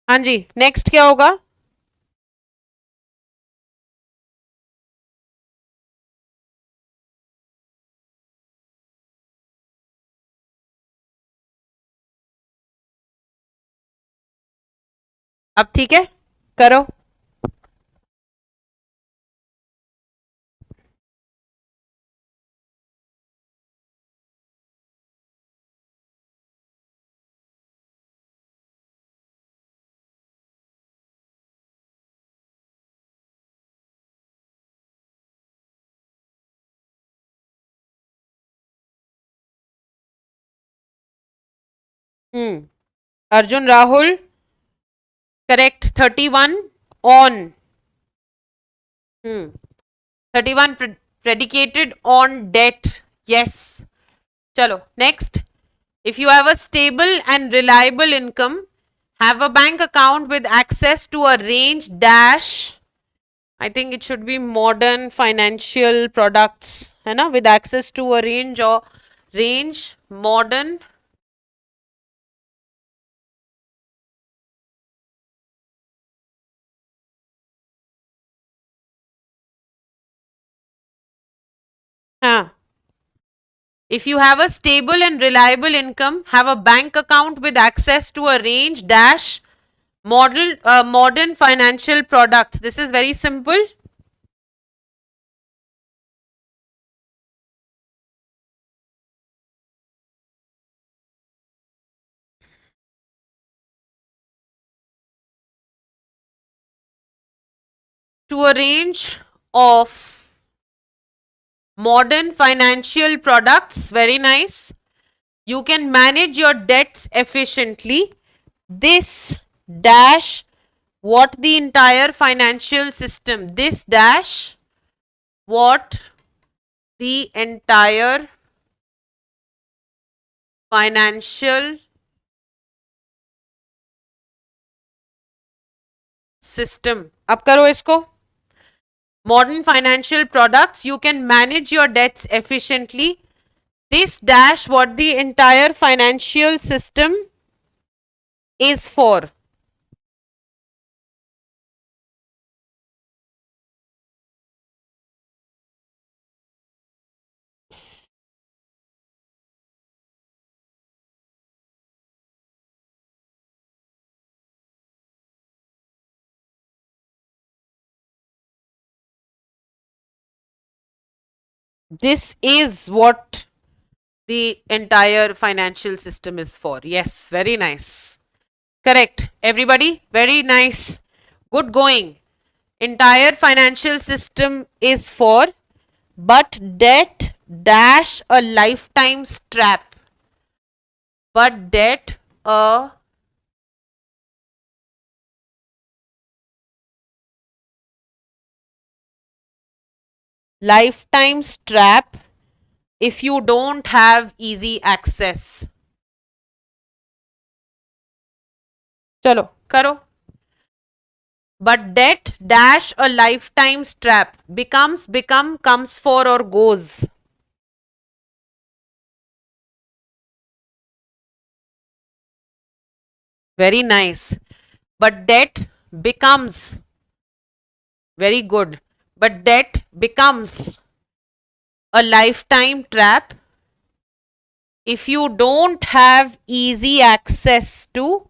हाँ जी, next क्या होगा. अब ठीक है, करो. Arjun Rahul, correct. 31 on. 31 predicated on debt. Yes. चलो next. If you have a stable and reliable income, have a bank account with access to a range dash. I think it should be modern financial products, है ना, with access to a range or range modern. हाँ. If you have a stable and reliable income, have a bank account with access to a range dash modern financial products. This is very simple. To a range of modern financial products. Very nice. You can manage your debts efficiently. This dash what the entire financial system. This dash what the entire financial system. अब करो इसको. Modern financial products, you can manage your debts efficiently. This dash what the entire financial system is for. This is what the entire financial system is for. Yes, very nice. Correct. Everybody, very nice. Good going. Entire financial system is for, but debt dash a lifetime strap. But debt a lifetime strap if you don't have easy access. Chalo, karo. But debt dash a lifetime strap. Becomes, become, comes for or goes. Very nice. But debt becomes. Very good. But debt becomes a lifetime trap if you don't have easy access to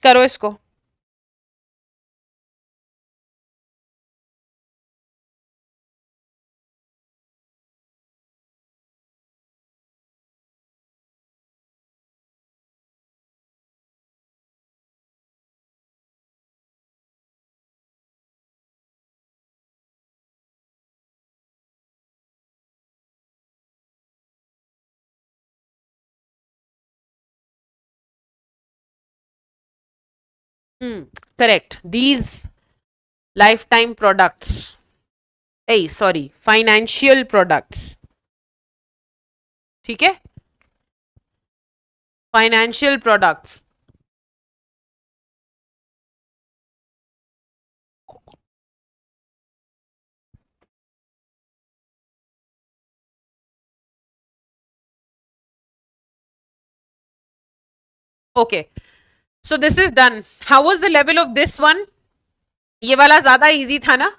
करो इसको. Correct. These lifetime products. Hey, sorry, financial products. ठीक है? Financial products. Okay. So this is done. How was the level of this one? ये वाला ज्यादा easy था ना?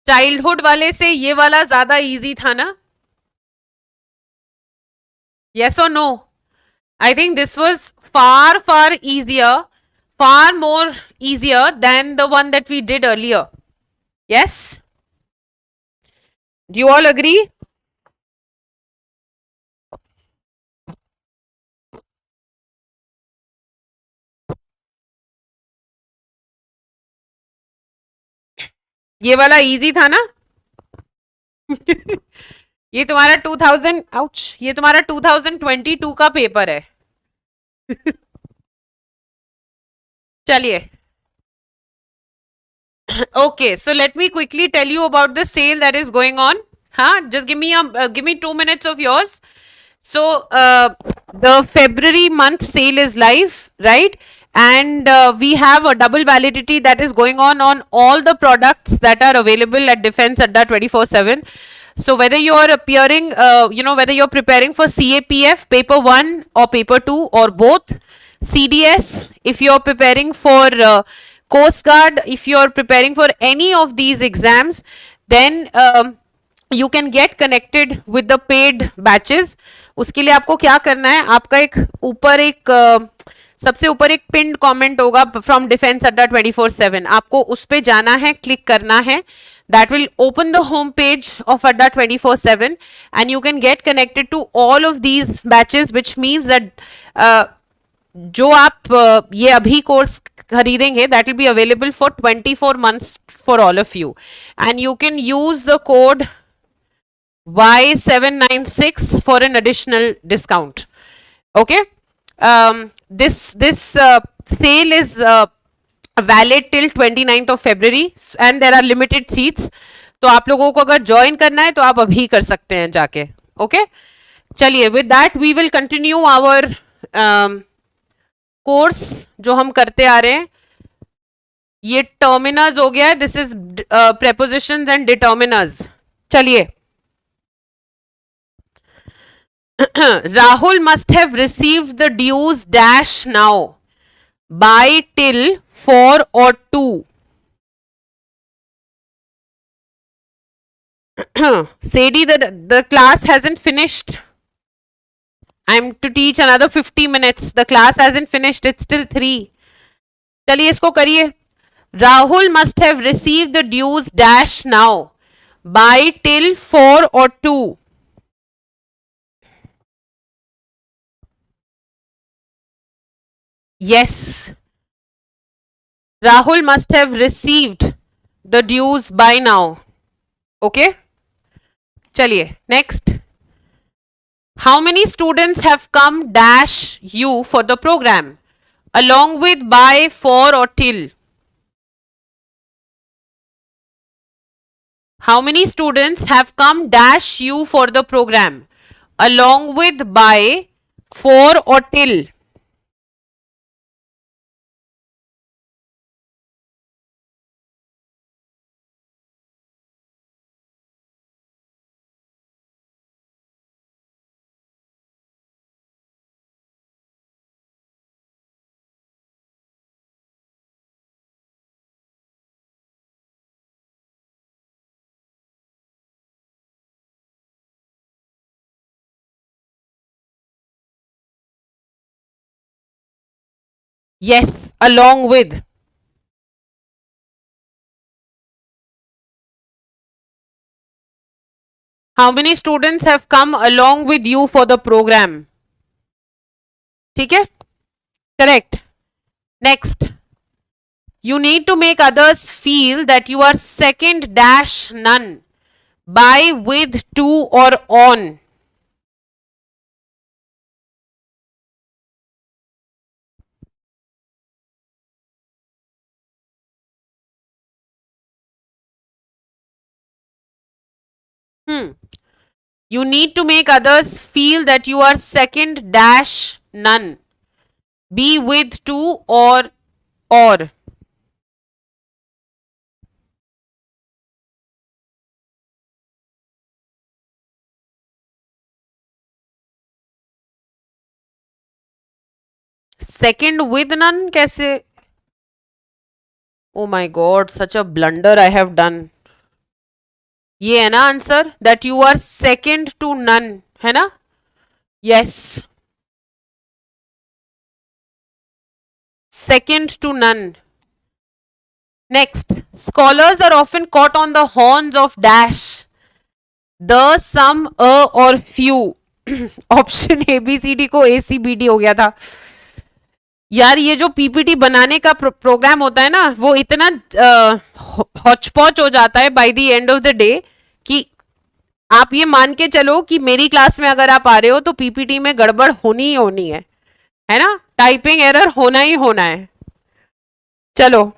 Childhood वाले से ये वाला ज्यादा easy था ना? Yes or no? I think this was far, far easier, far more easier than the one that we did earlier. Yes? Do you all agree? ये वाला easy था ना? ये तुम्हारा 2000 आउच ये तुम्हारा 2022 का पेपर है. चलिए. Okay, so let me quickly tell you about the sale that is going on. Huh? Just give me 2 minutes of yours. So the February month sale is live, right? And we have a double validity that is going on all the products that are available at Defense Adda 24/7. So whether you are appearing, whether you're preparing for CAPF paper 1 or paper 2 or both, CDS, if you're preparing for Coast Guard, if you're preparing for any of these exams, then you can get connected with the paid batches. उसके लिए आपको क्या करना है, आपका एक ऊपर एक सबसे ऊपर एक पिन्ड कमेंट होगा फ्रॉम डिफेंस अड्डा 24/7. आपको उस पे जाना है, क्लिक करना है. That will open the home page of Adda 24/7 and you can get connected to all of these batches, which means that जो आप ये अभी कोर्स खरीदेंगे, that will be available for 24 months for all of you, and you can use the code Y796 for an additional discount. Okay. This sale is valid till 29th of February and there are limited seats. तो आप लोगों को अगर join करना है तो आप अभी कर सकते हैं जाके. ओके. चलिए, with that we will continue our course जो हम करते आ रहे हैं. ये टर्मिनर्स हो गया है. This is prepositions and determiners. चलिए. Rahul must have received the dues dash now by till 4 or 2. Sadie, the class hasn't finished. I'm to teach another 50 minutes. The class hasn't finished. It's still 3. चलिए इसको करिए. Rahul must have received the dues dash now by till 4 or 2. Yes. Rahul must have received the dues by now. Okay? Chaliye. Next. How many students have come dash you for the program? Along with, by, for or till. How many students have come dash you for the program? Along with, by, for or till. Yes, along with. How many students have come along with you for the program? ठीक है? Correct. Next. You need to make others feel that you are second dash none by, with, to or on. You need to make others feel that you are second dash none. Be, with, to or. Second with none कैसे? Oh my god, such a blunder I have done. ये है ना answer, that you are second to none, है ना? Yes. Second to none. Next, scholars are often caught on the horns of dash. The, some, a or few. Option ABCD को ACBD हो गया था. यार ये जो पीपीटी बनाने का प्रोग्राम होता है ना, वो इतना हॉचपॉच हो जाता है by the end of the day कि आप ये मान के चलो कि मेरी क्लास में अगर आप आ रहे हो तो पीपीटी में गड़बड़ होनी ही होनी है ना? टाइपिंग एरर होना ही होना है. चलो.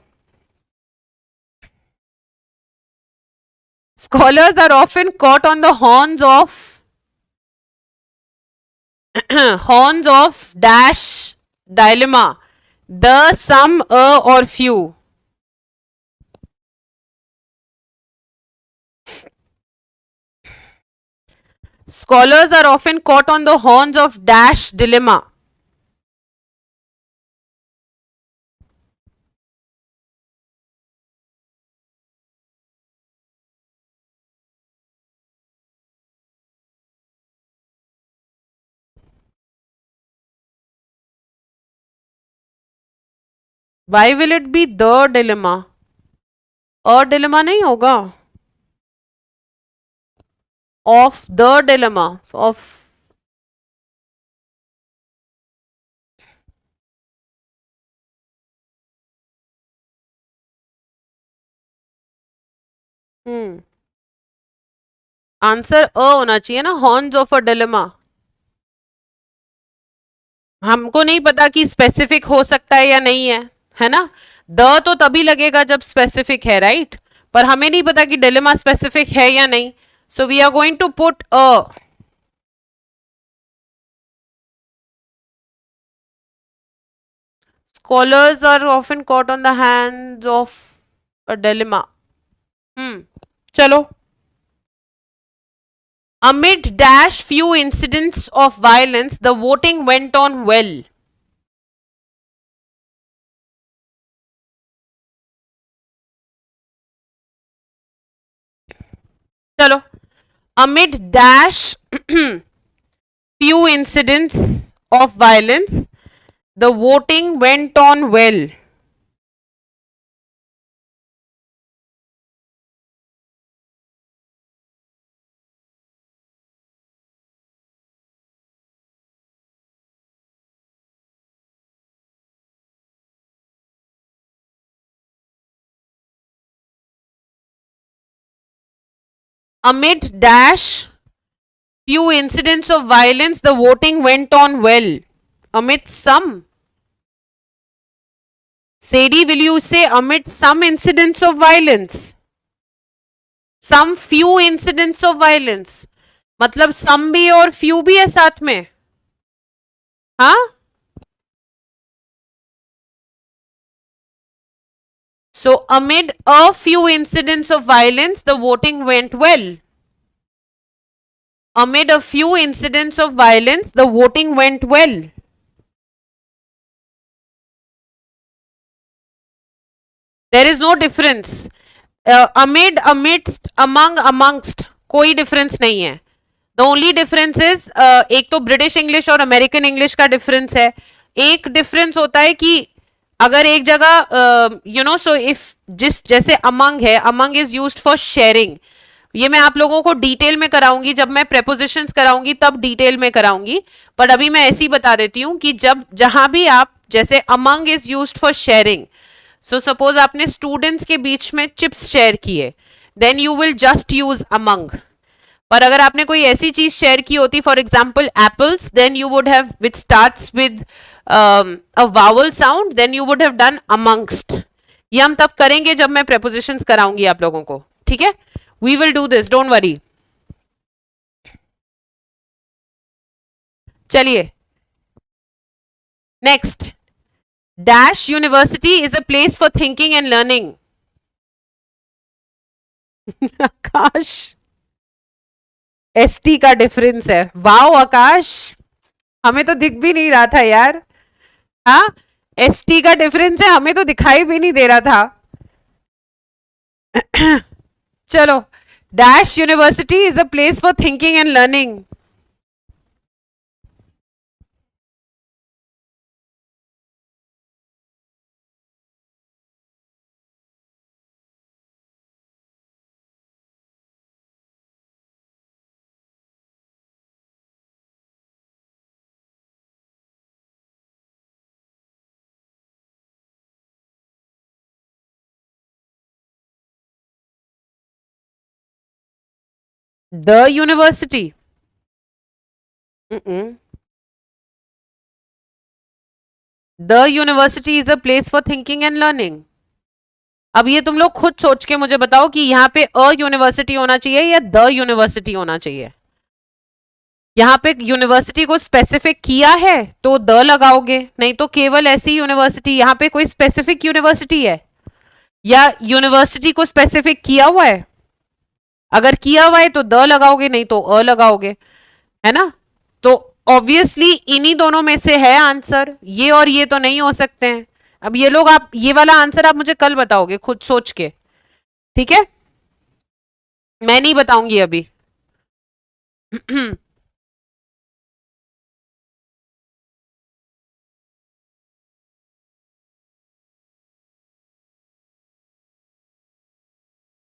Scholars are often caught on the horns of dash dilemma. The, some, a or few. Scholars are often caught on the horns of dash dilemma. Why will it be the dilemma? A dilemma नहीं होगा. Of the dilemma. Of answer a होना चाहिए ना. Horns of a dilemma. हमको नहीं पता कि specific हो सकता है या नहीं है ना? द तो तभी लगेगा जब स्पेसिफिक है, राइट? पर हमें नहीं पता कि डिलेमा स्पेसिफिक है या नहीं. So we are going to put a. Scholars are often caught on the hands of a dilemma. चलो. Amid dash few incidents of violence, the voting went on well. चलो. Amid dash few incidents of violence, the voting went on well. Amid dash few incidents of violence, the voting went on well. Amid some. Sadie, will you say amid some incidents of violence? Some few incidents of violence. मतलब some भी और few भी है साथ में. हाँ? So amid a few incidents of violence, the voting went well. Amid a few incidents of violence, the voting went well. There is no difference. Amid, amidst, among, amongst, कोई difference नहीं है. The only difference is एक तो British English और American English का difference है. एक difference होता है कि अगर एक जगह यू नो सो इफ जिस जैसे अमंग है, among is used for sharing. ये मैं आप लोगों को डिटेल में कराऊंगी, जब मैं प्रेपोजिशंस कराऊंगी तब डिटेल में कराऊंगी, पर अभी मैं ऐसे ही बता देती हूँ कि जब जहां भी आप जैसे among is used for sharing. So suppose आपने स्टूडेंट्स के बीच में चिप्स शेयर किए, then you will just use among. पर अगर आपने कोई ऐसी चीज शेयर की होती, for example apples, then you would have which starts with a vowel sound, then you would have done amongst. ये हम तब करेंगे जब मैं प्रेपोजिशंस कराऊंगी आप लोगों को. ठीक है, we will do this, don't worry. चलिए next. Dash university is a place for thinking and learning. Akash, ST का डिफरेंस है. वाओ आकाश, हमें तो दिख भी नहीं रहा था यार. हाँ, एसटी का डिफरेंस है, हमें तो दिखाई भी नहीं दे रहा था. चलो, dash university is a place for thinking and learning. The university. The university is a place for thinking and learning. अब ये तुम लोग खुद सोच के मुझे बताओ कि यहाँ पे अ यूनिवर्सिटी होना चाहिए या द यूनिवर्सिटी होना चाहिए. यहाँ पे यूनिवर्सिटी को स्पेसिफिक किया है तो द लगाओगे, नहीं तो केवल ऐसी यूनिवर्सिटी. यहाँ पे कोई स्पेसिफिक यूनिवर्सिटी है या यूनिवर्सिटी को स्पेसिफिक किया हुआ है? अगर किया हुआ है तो द लगाओगे, नहीं तो अ लगाओगे, है ना. तो ऑब्वियसली इन्हीं दोनों में से है आंसर. ये और ये तो नहीं हो सकते हैं. अब ये लोग, आप ये वाला आंसर आप मुझे कल बताओगे खुद सोच के. ठीक है, मैं नहीं बताऊंगी अभी.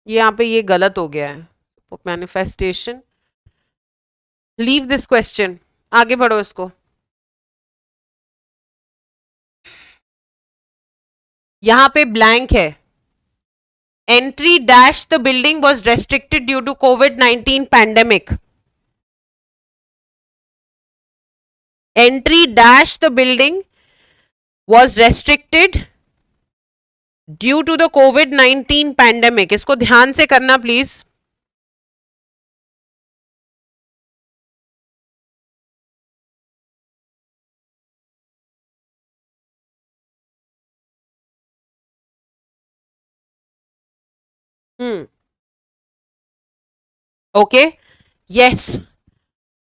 यहाँ पे ये गलत हो गया है. मैनिफेस्टेशन, लीव दिस क्वेश्चन, आगे बढ़ो इसको. यहाँ पे ब्लैंक है. Entry dash the building was restricted due to कोविड-19 pandemic. Entry dash the building was restricted due to the कोविड-19 पैंडेमिक. इसको ध्यान से करना please. Okay, yes.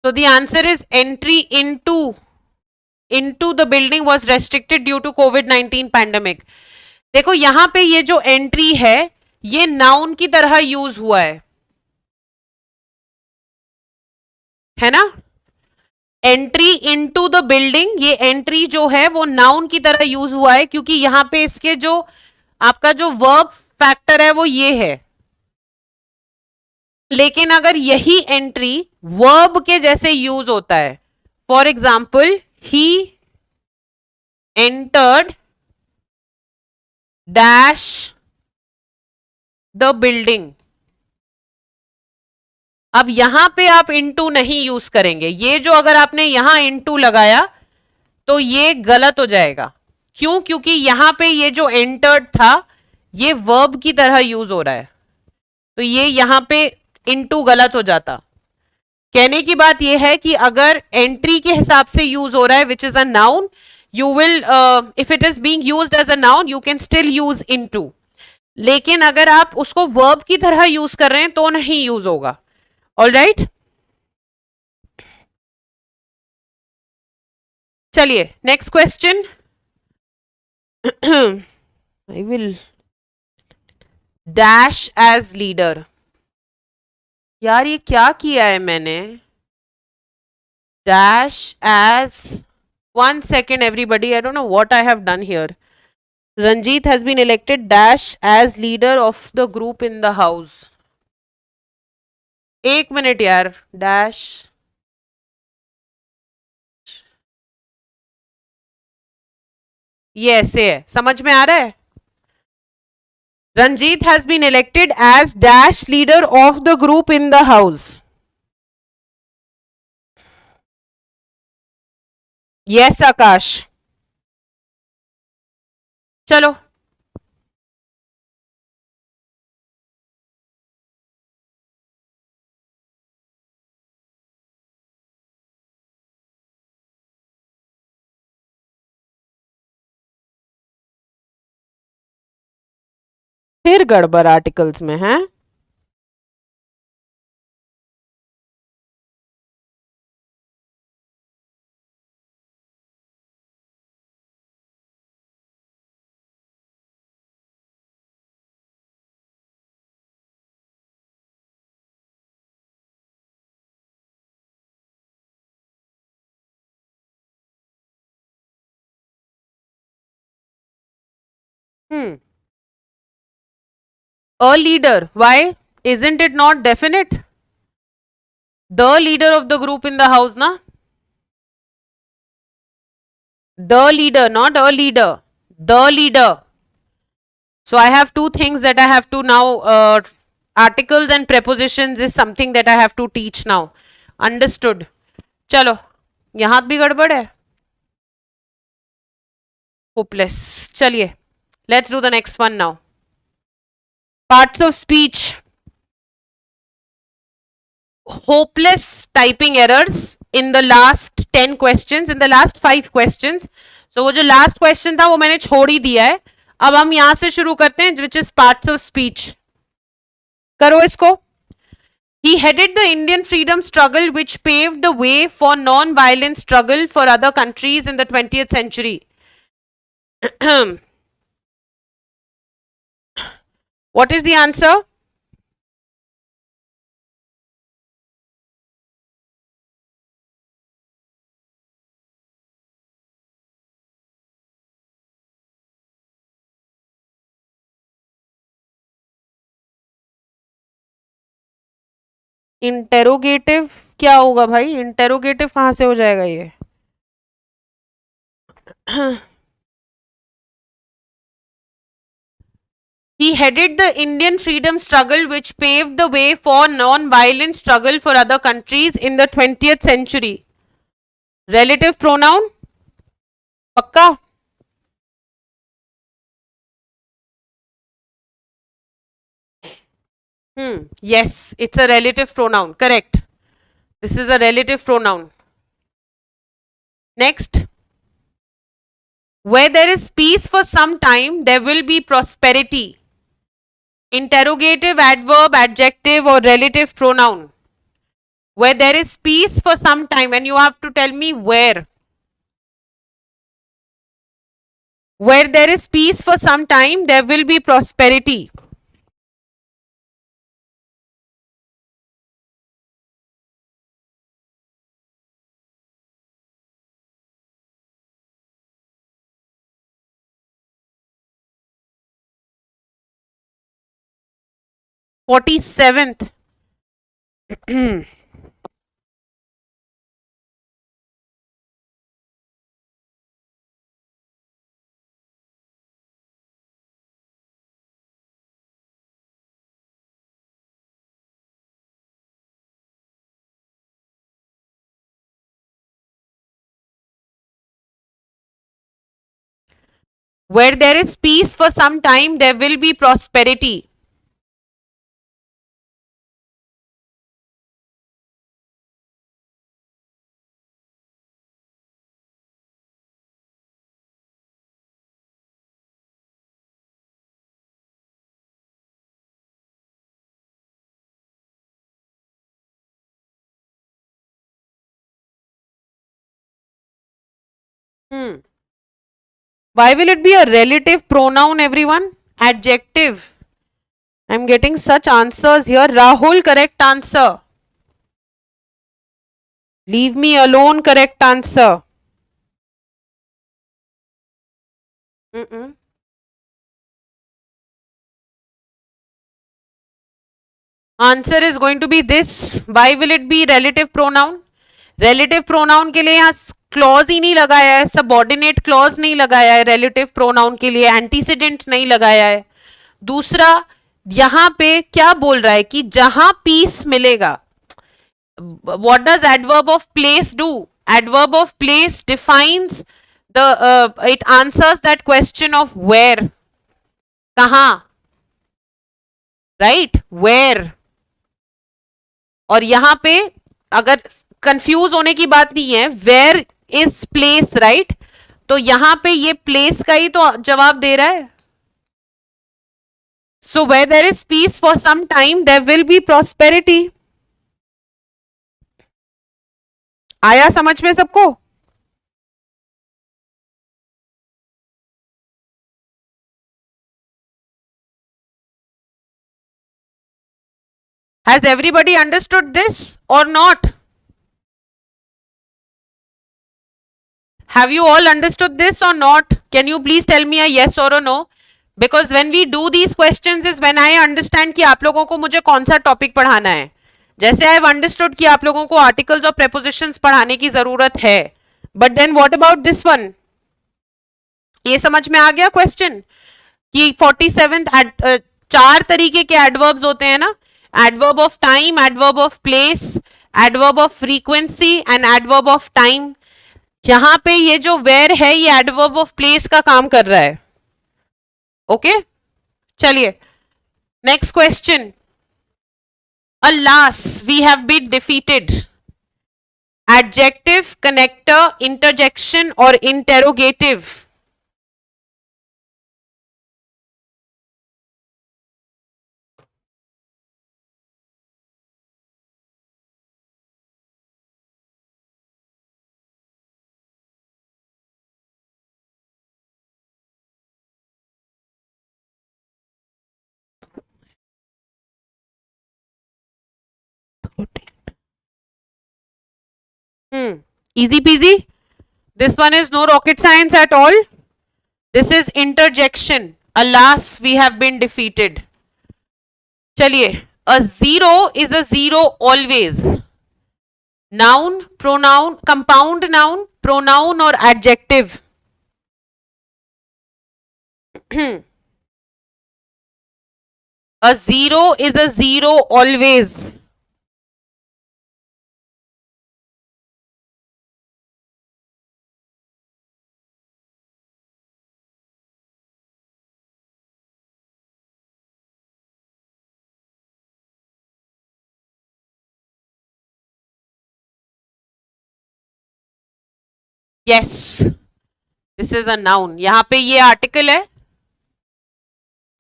So the answer is entry into the building was restricted due to COVID-19 pandemic. देखो यहां पे ये जो एंट्री है ये नाउन की तरह यूज हुआ है ना. एंट्री इनटू द बिल्डिंग, ये एंट्री जो है वो नाउन की तरह यूज हुआ है क्योंकि यहां पे इसके जो आपका जो वर्ब फैक्टर है वो ये है। लेकिन अगर यही एंट्री वर्ब के जैसे यूज होता है, for example he entered dash the building, अब यहां पे आप इनटू नहीं यूज करेंगे, ये जो अगर आपने यहां इनटू लगाया तो ये गलत हो जाएगा। क्यों? क्योंकि यहां पे ये जो एंटर्ड था ये वर्ब की तरह यूज हो रहा है, तो ये यहां पे इनटू गलत हो जाता। कहने की बात यह है कि अगर एंट्री के हिसाब से यूज हो रहा है which is a noun, you will if it is being used as a noun you can still use into, लेकिन अगर आप उसको वर्ब की तरह यूज कर रहे हैं तो नहीं यूज होगा। ऑल राइट, चलिए next question. I will dash as leader, यार ये क्या किया है मैंने, dash as, 1 second everybody, I don't know what I have done here. Ranjit has been elected dash as leader of the group in the house. 1 minute यार, dash ये ऐसे है, समझ में आ रहा है? Ranjit has been elected as dash leader of the group in the house. Yes आकाश, चलो फिर गड़बड़ आर्टिकल्स में है। A leader, why isn't it not definite? The leader of the group in the house, na? The leader, not a leader. The leader. So I have two things that I have to now, articles and prepositions is something that I have to teach now. Understood? चलो, यहाँ भी गड़बड़ है. Hopeless. चलिए, let's do the next one now. Parts of speech. Hopeless typing errors in the last 10 questions, in the last 5 questions. So वो जो last question था वो मैंने छोड़ ही दिया है. अब हम यहां से शुरू करते हैं, which is parts of speech. करो इसको. He headed the Indian freedom struggle which paved the way for non-violent struggle for other countries in the 20th century. What is the answer? Interrogative क्या होगा भाई? इंटेरोगेटिव कहां से हो जाएगा ये? He headed the Indian freedom struggle which paved the way for non-violent struggle for other countries in the 20th century. Relative pronoun? पक्का? Yes, it's a relative pronoun. Correct. This is a relative pronoun. Next. Where there is peace for some time, there will be prosperity. Interrogative, adverb, adjective, or relative pronoun. Where there is peace for some time, and you have to tell me where. Where there is peace for some time, there will be prosperity. 47th. Where there is peace for some time, there will be prosperity. Hmm. Why will it be a relative pronoun, everyone? Adjective. I'm getting such answers here. Rahul, correct answer. Leave me alone, correct answer. Mm-mm. Answer is going to be this. Why will it be relative pronoun? Relative pronoun के लिए यहाँ clause ही नहीं लगाया है, subordinate clause नहीं लगाया है, relative pronoun के लिए एंटीसीडेंट नहीं लगाया है. दूसरा, यहां पे क्या बोल रहा है कि जहां पीस मिलेगा. What does adverb of place do? Adverb of place defines it answers that question of where. कहां, right? Where. और यहां पे अगर कंफ्यूज होने की बात नहीं है, वेयर इज प्लेस, राइट? तो यहां पे ये प्लेस का ही तो जवाब दे रहा है. So where there is peace for some time there will be prosperity. आया समझ में सबको? Has everybody understood this or not? Have you all understood this or not? Can you please tell me a yes or a no? Because when we do these questions is when I understand कि आप लोगों को मुझे कौन सा topic पढ़ाना है. जैसे आई हैव अंडरस्टूड कि आप लोगों को आर्टिकल्स और प्रेपोजिशंस पढ़ाने की जरूरत है. But then what about this one? ये समझ में आ गया क्वेश्चन कि 47th चार तरीके के एडवर्ब्स होते हैं ना. Adverb of time, adverb of place, adverb of frequency and adverb of time. यहां पे ये जो वेयर है ये एडवर्ब ऑफ प्लेस का काम कर रहा है. ओके चलिए next question. Alas, we have been defeated. Adjective, connector, interjection or interrogative? Easy peasy. This one is no rocket science at all. This is interjection. Alas, we have been defeated. चलिए, a zero is a zero always. Noun, pronoun, compound noun, pronoun or adjective. A zero is a zero always. Yes, this is a noun. यहाँ पे ये article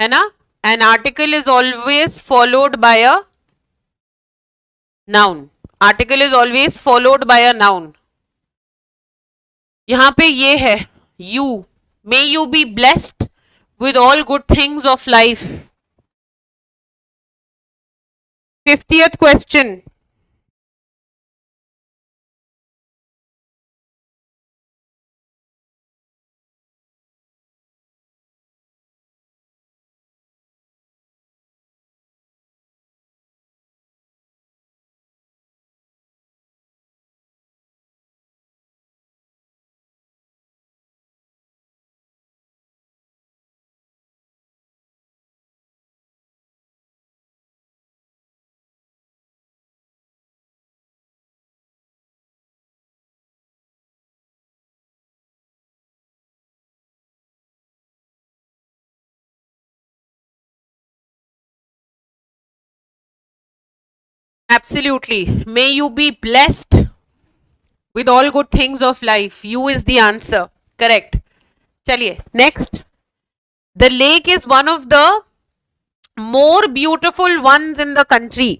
है ना? An article is always followed by a noun. Article is always followed by a noun. यहाँ पे ये है you. May you be blessed with all good things of life. 50th question. Absolutely. May you be blessed with all good things of life. You is the answer. Correct. Chaliye, next. The lake is one of the more beautiful ones in the country.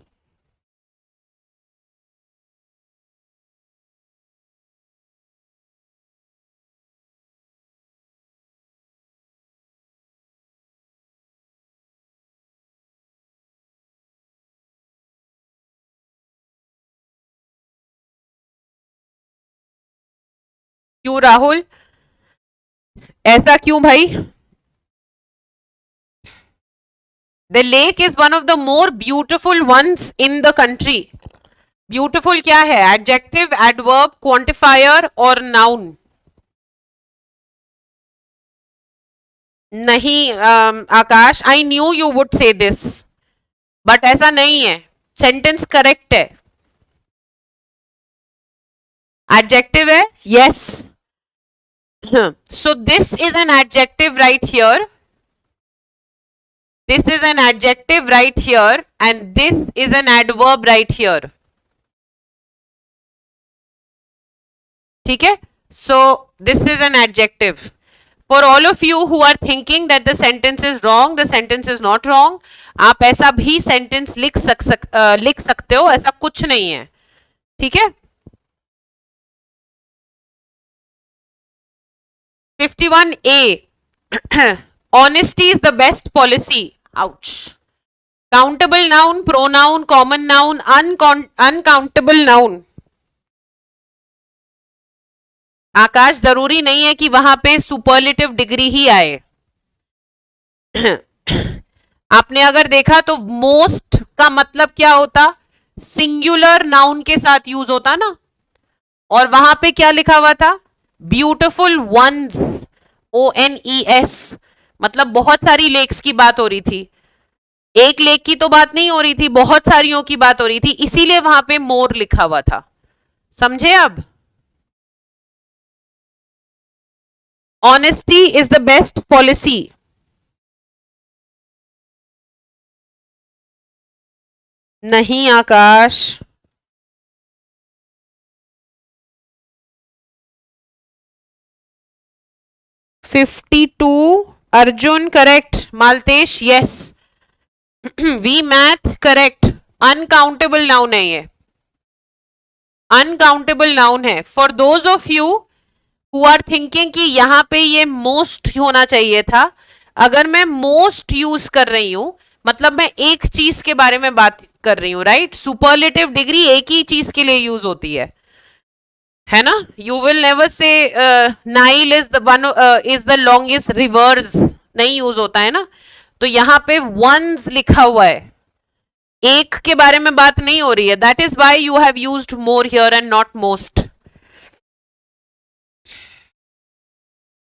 क्यों राहुल? ऐसा क्यों भाई? The lake is one of the more beautiful ones in the country. Beautiful क्या है? Adjective, adverb, quantifier और noun? नहीं आकाश, I knew you would say this, but ऐसा नहीं है. Sentence correct है. Adjective है? Yes. So this is an adjective right here. This is an adjective right here, and this is an adverb right here. ठीक है? So this is an adjective. For all of you who are thinking that the sentence is wrong, the sentence is not wrong. आप ऐसा भी sentence लिख सकते हो, ऐसा कुछ नहीं है. ठीक है? 51A. Honesty is the best policy. Ouch. Countable noun, pronoun, common noun, uncountable noun. आकाश, जरूरी नहीं है कि वहां पे सुपरलेटिव डिग्री ही आए. आपने अगर देखा तो मोस्ट का मतलब क्या होता? सिंगुलर नाउन के साथ यूज होता ना. और वहां पे क्या लिखा हुआ था? Beautiful ones. ONES. मतलब बहुत सारी लेक्स की बात हो रही थी. एक लेक की तो बात नहीं हो रही थी, बहुत सारियों की बात हो रही थी, इसीलिए वहां पे मोर लिखा हुआ था. समझे अब? Honesty is the best policy. नहीं आकाश. $52. Arjun correct. Maltesh yes. V math correct. Uncountable noun है ये. Uncountable noun है. For those of you who are thinking कि यहाँ पे ये most होना चाहिए था, अगर मैं most यूज कर रही हूं, मतलब मैं एक चीज के बारे में बात कर रही हूं, राइट? सुपरलेटिव डिग्री एक ही चीज के लिए यूज होती है ना? You will never say Nile is the longest reverse, नहीं यूज होता है ना. तो यहाँ पे वंस लिखा हुआ है, एक के बारे में बात नहीं हो रही है. That is why you have used more here and not most.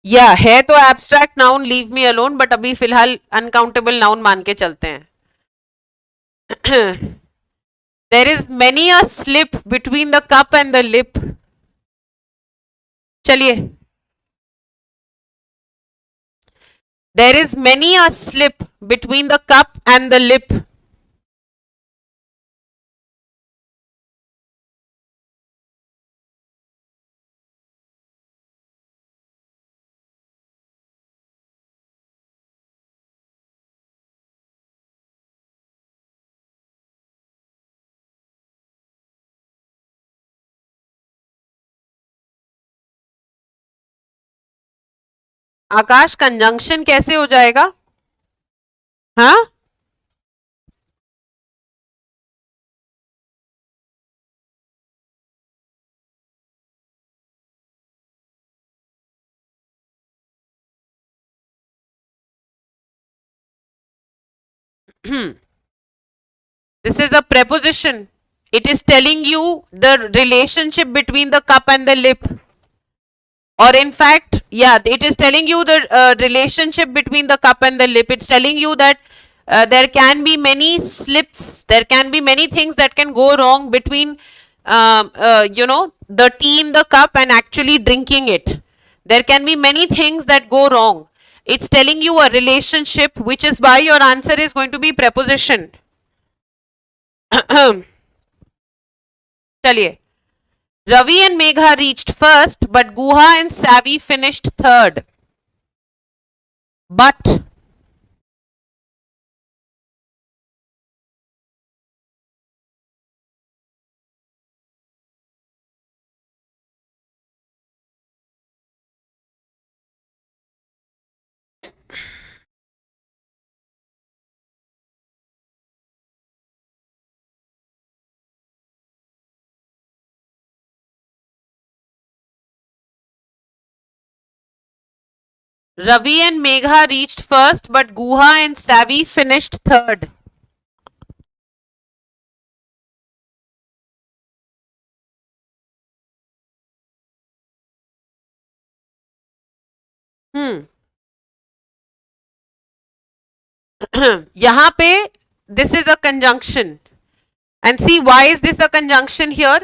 या है तो abstract noun, leave me alone, but अभी फिलहाल अनकाउंटेबल नाउन मान के चलते हैं. There is many a slip between the cup and the lip. चलिए. There is many a slip between the cup and the lip. Akash, conjunction कैसे हो जाएगा? हाँ. This is a preposition. It is telling you the relationship between the cup and the lip. Or in fact, yeah, it is telling you the relationship between the cup and the lip. It's telling you that there can be many slips, there can be many things that can go wrong between, the tea in the cup and actually drinking it. There can be many things that go wrong. It's telling you a relationship, which is why your answer is going to be preposition. चलिए, Ravi and Megha reached first, but Guha and Savi finished third. But Ravi and Megha reached first, but Guha and Savi finished third. यहाँ पे this is a conjunction and see why is this a conjunction here?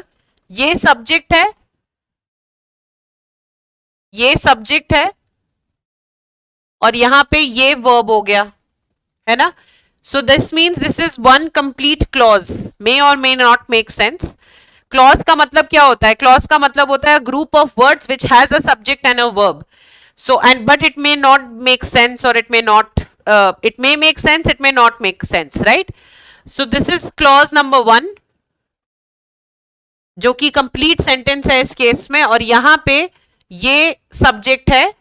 ये subject है, ये subject है और यहाँ पे ये verb हो गया, है ना? So this means this is one complete clause. May or may not make sense. Clause का मतलब क्या होता है? Clause का मतलब होता है group of words which has a subject and a verb. So and but it may not make sense or it may not. It may make sense. It may not make sense, right? So this is clause number 1, जो कि complete sentence है इस case में, और यहाँ पे ये subject है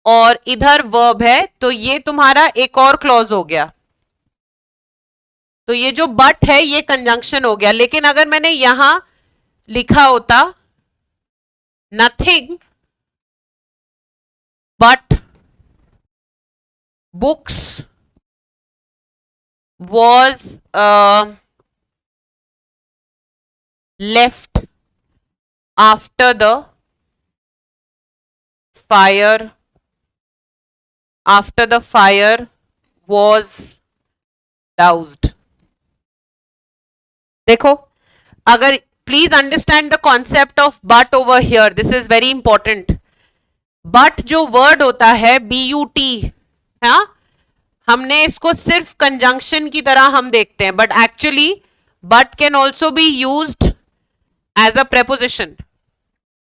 और इधर वर्ब है, तो ये तुम्हारा एक और क्लॉज हो गया. तो ये जो बट है ये कंजंक्शन हो गया. लेकिन अगर मैंने यहां लिखा होता nothing but books was left after the fire, after the fire was doused. देखो, अगर please understand the concept of but over here, this is very important. but जो word होता है but, हाँ, हमने इसको सिर्फ conjunction की तरह हम देखते हैं, but actually but can also be used as a preposition.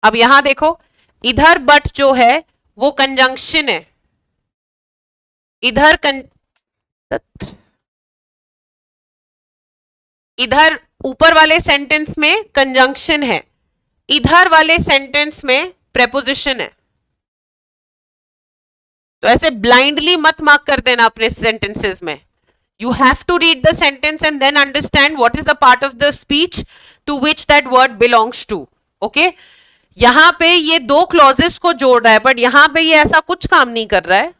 अब यहां देखो, इधर but जो है वो conjunction है, इधर इधर ऊपर वाले सेंटेंस में कंजंक्शन है, इधर वाले सेंटेंस में प्रेपोजिशन है. तो ऐसे ब्लाइंडली मत मार्क कर देना अपने सेंटेंसेस में. You have to read the sentence and then understand what is the part of the speech to which that word belongs to. Okay, यहां पे ये दो क्लॉजेस को जोड़ रहा है, बट यहां पे ये ऐसा कुछ काम नहीं कर रहा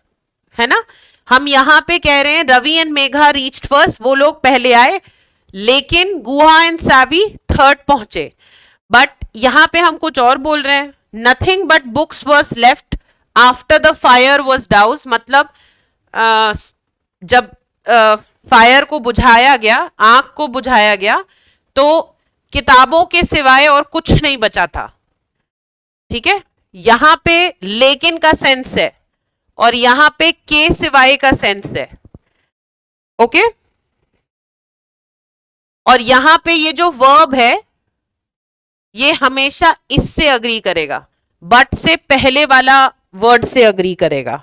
है ना. हम यहां पे कह रहे हैं Ravi and Megha reached first, वो लोग पहले आए, लेकिन गुहा एंड सावी थर्ड पहुंचे. बट यहां पे हम कुछ और बोल रहे हैं, nothing but books was left after the fire was doused. मतलब जब फायर को बुझाया गया, आग को बुझाया गया, तो किताबों के सिवाय और कुछ नहीं बचा था. ठीक है, यहां पे लेकिन का सेंस है और यहां पे के सिवाय का सेंस है. ओके, और यहां पे ये जो वर्ब है ये हमेशा इससे अग्री करेगा, बट से पहले वाला वर्ड से अग्री करेगा.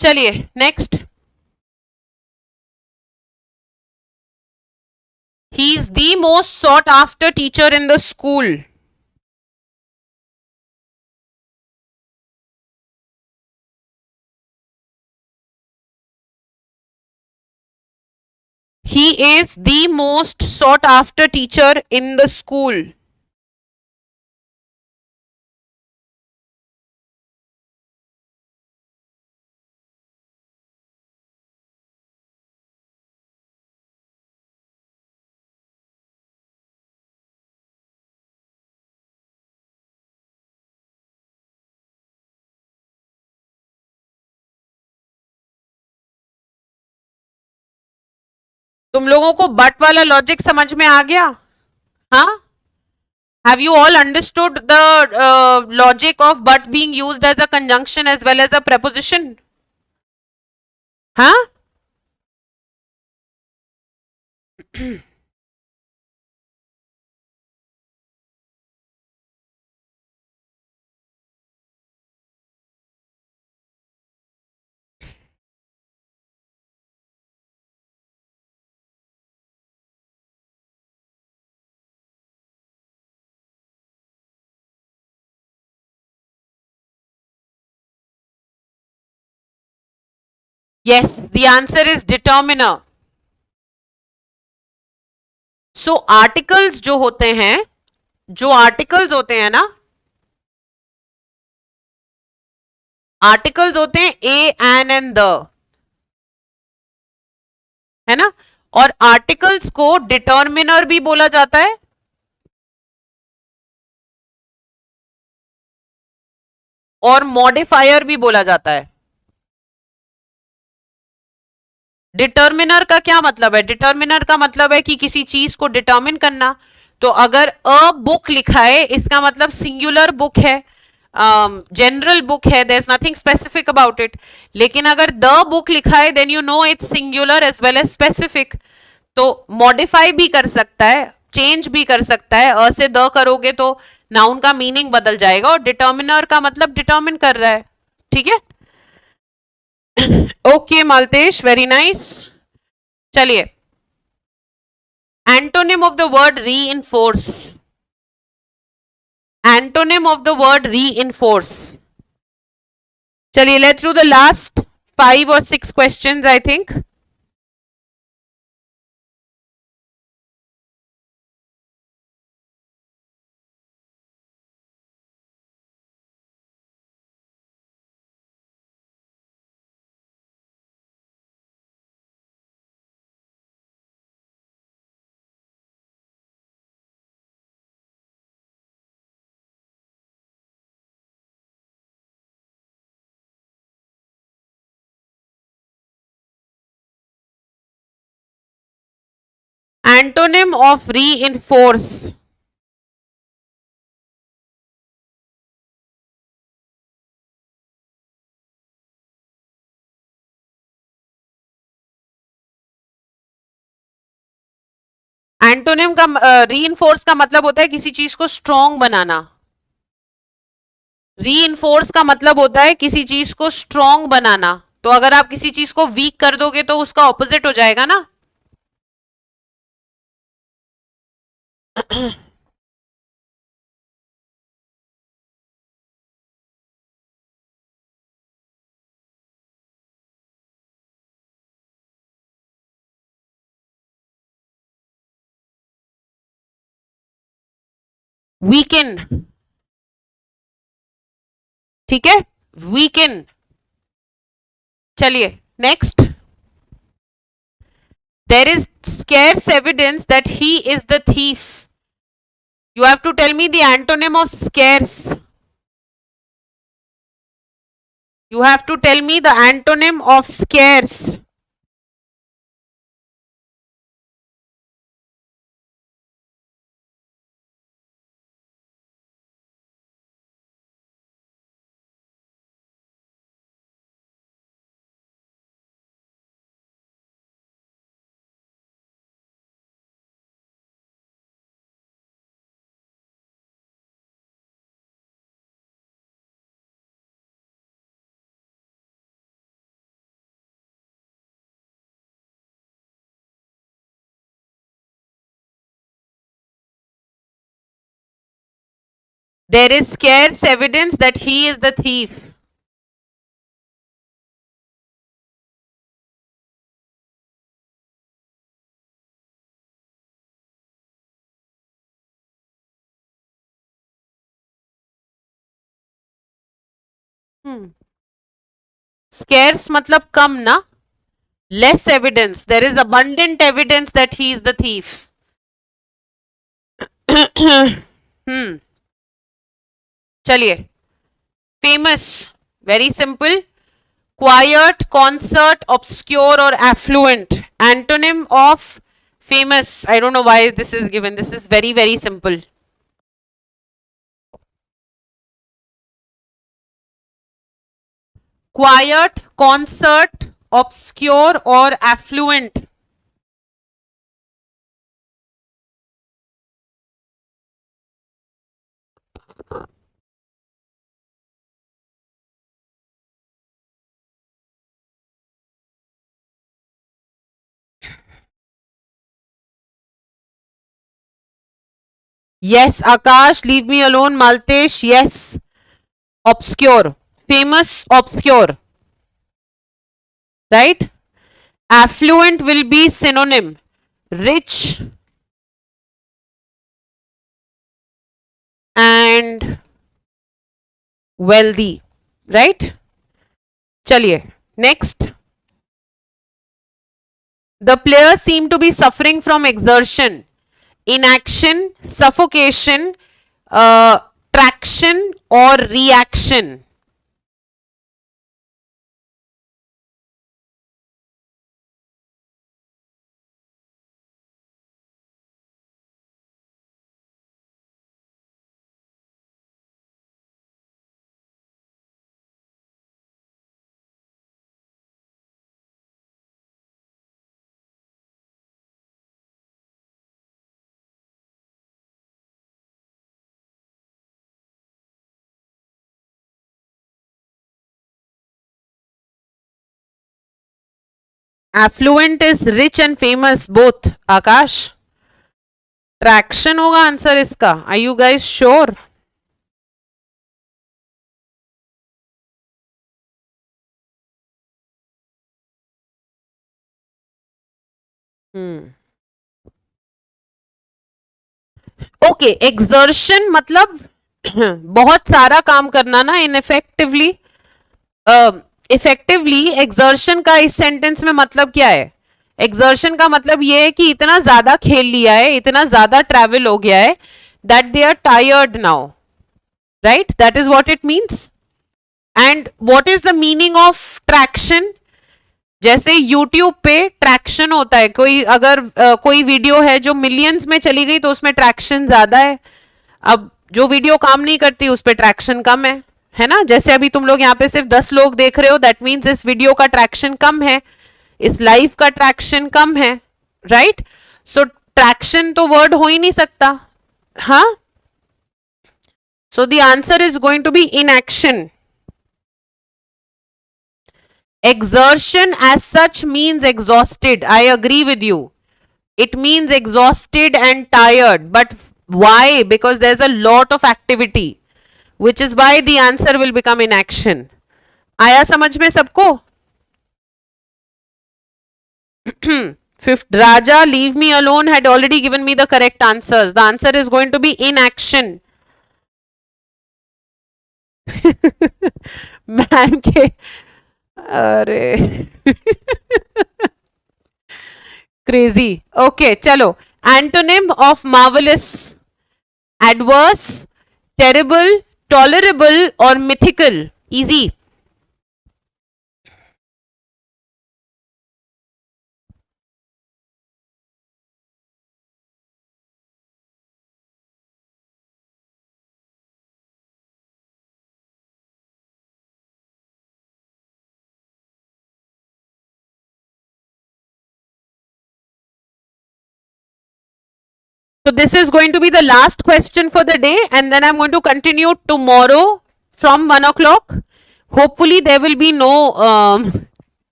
चलिए next. He is the most sought after teacher in the school. He is the most sought after teacher in the school. तुम लोगों को बट वाला लॉजिक समझ में आ गया? हाँ, have you all understood the logic of but being used as a conjunction as well as a preposition? हाँ, Yes, the answer is determiner. So articles जो होते हैं, जो आर्टिकल्स होते हैं ना, आर्टिकल्स होते हैं ए, एन एंड द, है ना, और आर्टिकल्स को डिटर्मिनर भी बोला जाता है और मॉडिफायर भी बोला जाता है। डिटर्मिनर का क्या मतलब है? डिटर्मिनर का मतलब है कि किसी चीज को डिटर्मिन करना। तो अगर अ बुक लिखा है, इसका मतलब सिंगुलर बुक है, जनरल बुक है, there is nothing specific about it. लेकिन अगर द बुक लिखा है, then you know it's singular as well as specific. तो मॉडिफाई भी कर सकता है, चेंज भी कर सकता है। अ से द करोगे तो नाउन का मीनिंग बदल जाएगा, और डिटर्मिनर का मतलब डिटर्मिन कर रहा है। ठीक है, ओके मालतेश, वेरी नाइस। चलिए, एंटोनिम ऑफ द वर्ड री enforce. Antonym of the word री इनफोर्स। चलिए, let's through the last 5 or 6 questions I think. Antonym of री इनफोर्स। एंटोनिम का री इनफोर्स का मतलब होता है किसी चीज को स्ट्रॉन्ग बनाना। री इनफोर्स का मतलब होता है किसी चीज को स्ट्रॉन्ग बनाना। तो अगर आप किसी चीज को वीक कर दोगे तो उसका ऑपोजिट हो जाएगा ना। वीकेन, ठीक है, वीकेन। चलिए next. There is scarce evidence that he is the thief. You have to tell me the antonym of scarce. You have to tell me the antonym of scarce. There is scarce evidence that he is the thief. Scarce मतलब कम ना, less evidence. There is abundant evidence that he is the thief. चलिए, famous, very simple. Quiet, concert, obscure or affluent. Antonym of famous. I don't know why this is given. This is very, very simple. Quiet, concert, obscure or affluent. Yes, Akash, leave me alone. Maltesh, yes. Obscure. Famous, obscure. right? Affluent will be synonym, rich and wealthy, right? Chaliye, next. The players seem to be suffering from exertion, inaction, suffocation, traction or reaction. Affluent is rich and famous both. Akash, traction होगा answer इसका. Are you guys sure? Okay, exertion मतलब बहुत सारा काम करना ना, इनफेक्टिवली. Effectively exertion का इस सेंटेंस में मतलब क्या है? एक्सर्शन का मतलब ये है कि इतना ज्यादा खेल लिया है, इतना ज्यादा ट्रैवल हो गया है, that they are tired now, right? That is what it means. And what is the meaning of traction? जैसे YouTube पे ट्रैक्शन होता है, कोई अगर कोई वीडियो है जो मिलियंस में चली गई तो उसमें ट्रैक्शन ज्यादा है. अब जो वीडियो काम नहीं करती उस पे ट्रैक्शन कम है ना? जैसे अभी तुम लोग यहाँ पे सिर्फ 10 लोग देख रहे हो, दैट मीन्स इस वीडियो का ट्रैक्शन कम है, इस लाइव का ट्रैक्शन कम है, राइट? सो ट्रैक्शन तो वर्ड हो ही नहीं सकता. हाँ, so the answer is going to be inaction. Exertion as such means exhausted. I agree with you. It means exhausted and tired. But why? Because there's a lot of activity, which is why the answer will become inaction. आया समझ में सबको? Fifth, Raja, leave me alone had already given me the correct answers. The answer is going to be inaction. Man के अरे crazy. Okay चलो, antonym of marvellous, adverse, terrible, tolerable और mythical. Easy. So this is going to be the last question for the day, and then I'm going to continue tomorrow from 1 o'clock. Hopefully there will be no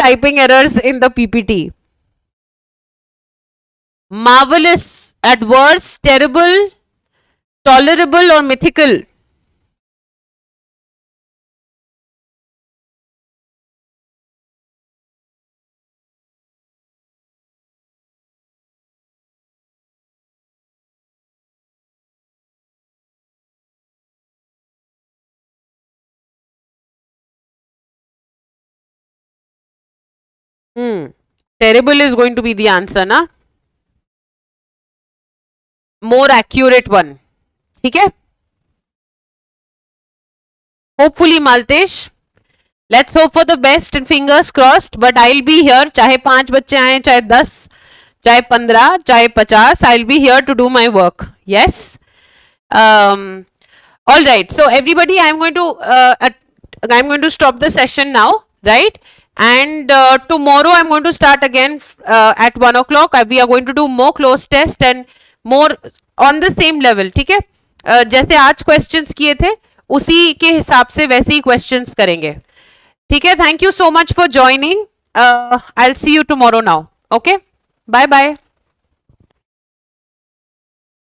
typing errors in the PPT. Marvelous, adverse, terrible, tolerable or mythical. Terrible is going to be the answer, na? More accurate one. ठीक है? Hopefully, Maltesh. Let's hope for the best and fingers crossed. But I'll be here. चाहे 5 बच्चे आए, चाहे 10, चाहे 15, चाहे 50. I'll be here to do my work. Yes. All right. So everybody, I'm going to stop the session now, right? And tomorrow I'm going to start again at 1 o'clock. We are going to do more close test and more on the same level. ठीक है? जैसे आज questions किए थे उसी के हिसाब से वैसे ही questions करेंगे. ठीक है? Thank you so much for joining. I'll see you tomorrow now. Okay? Bye bye.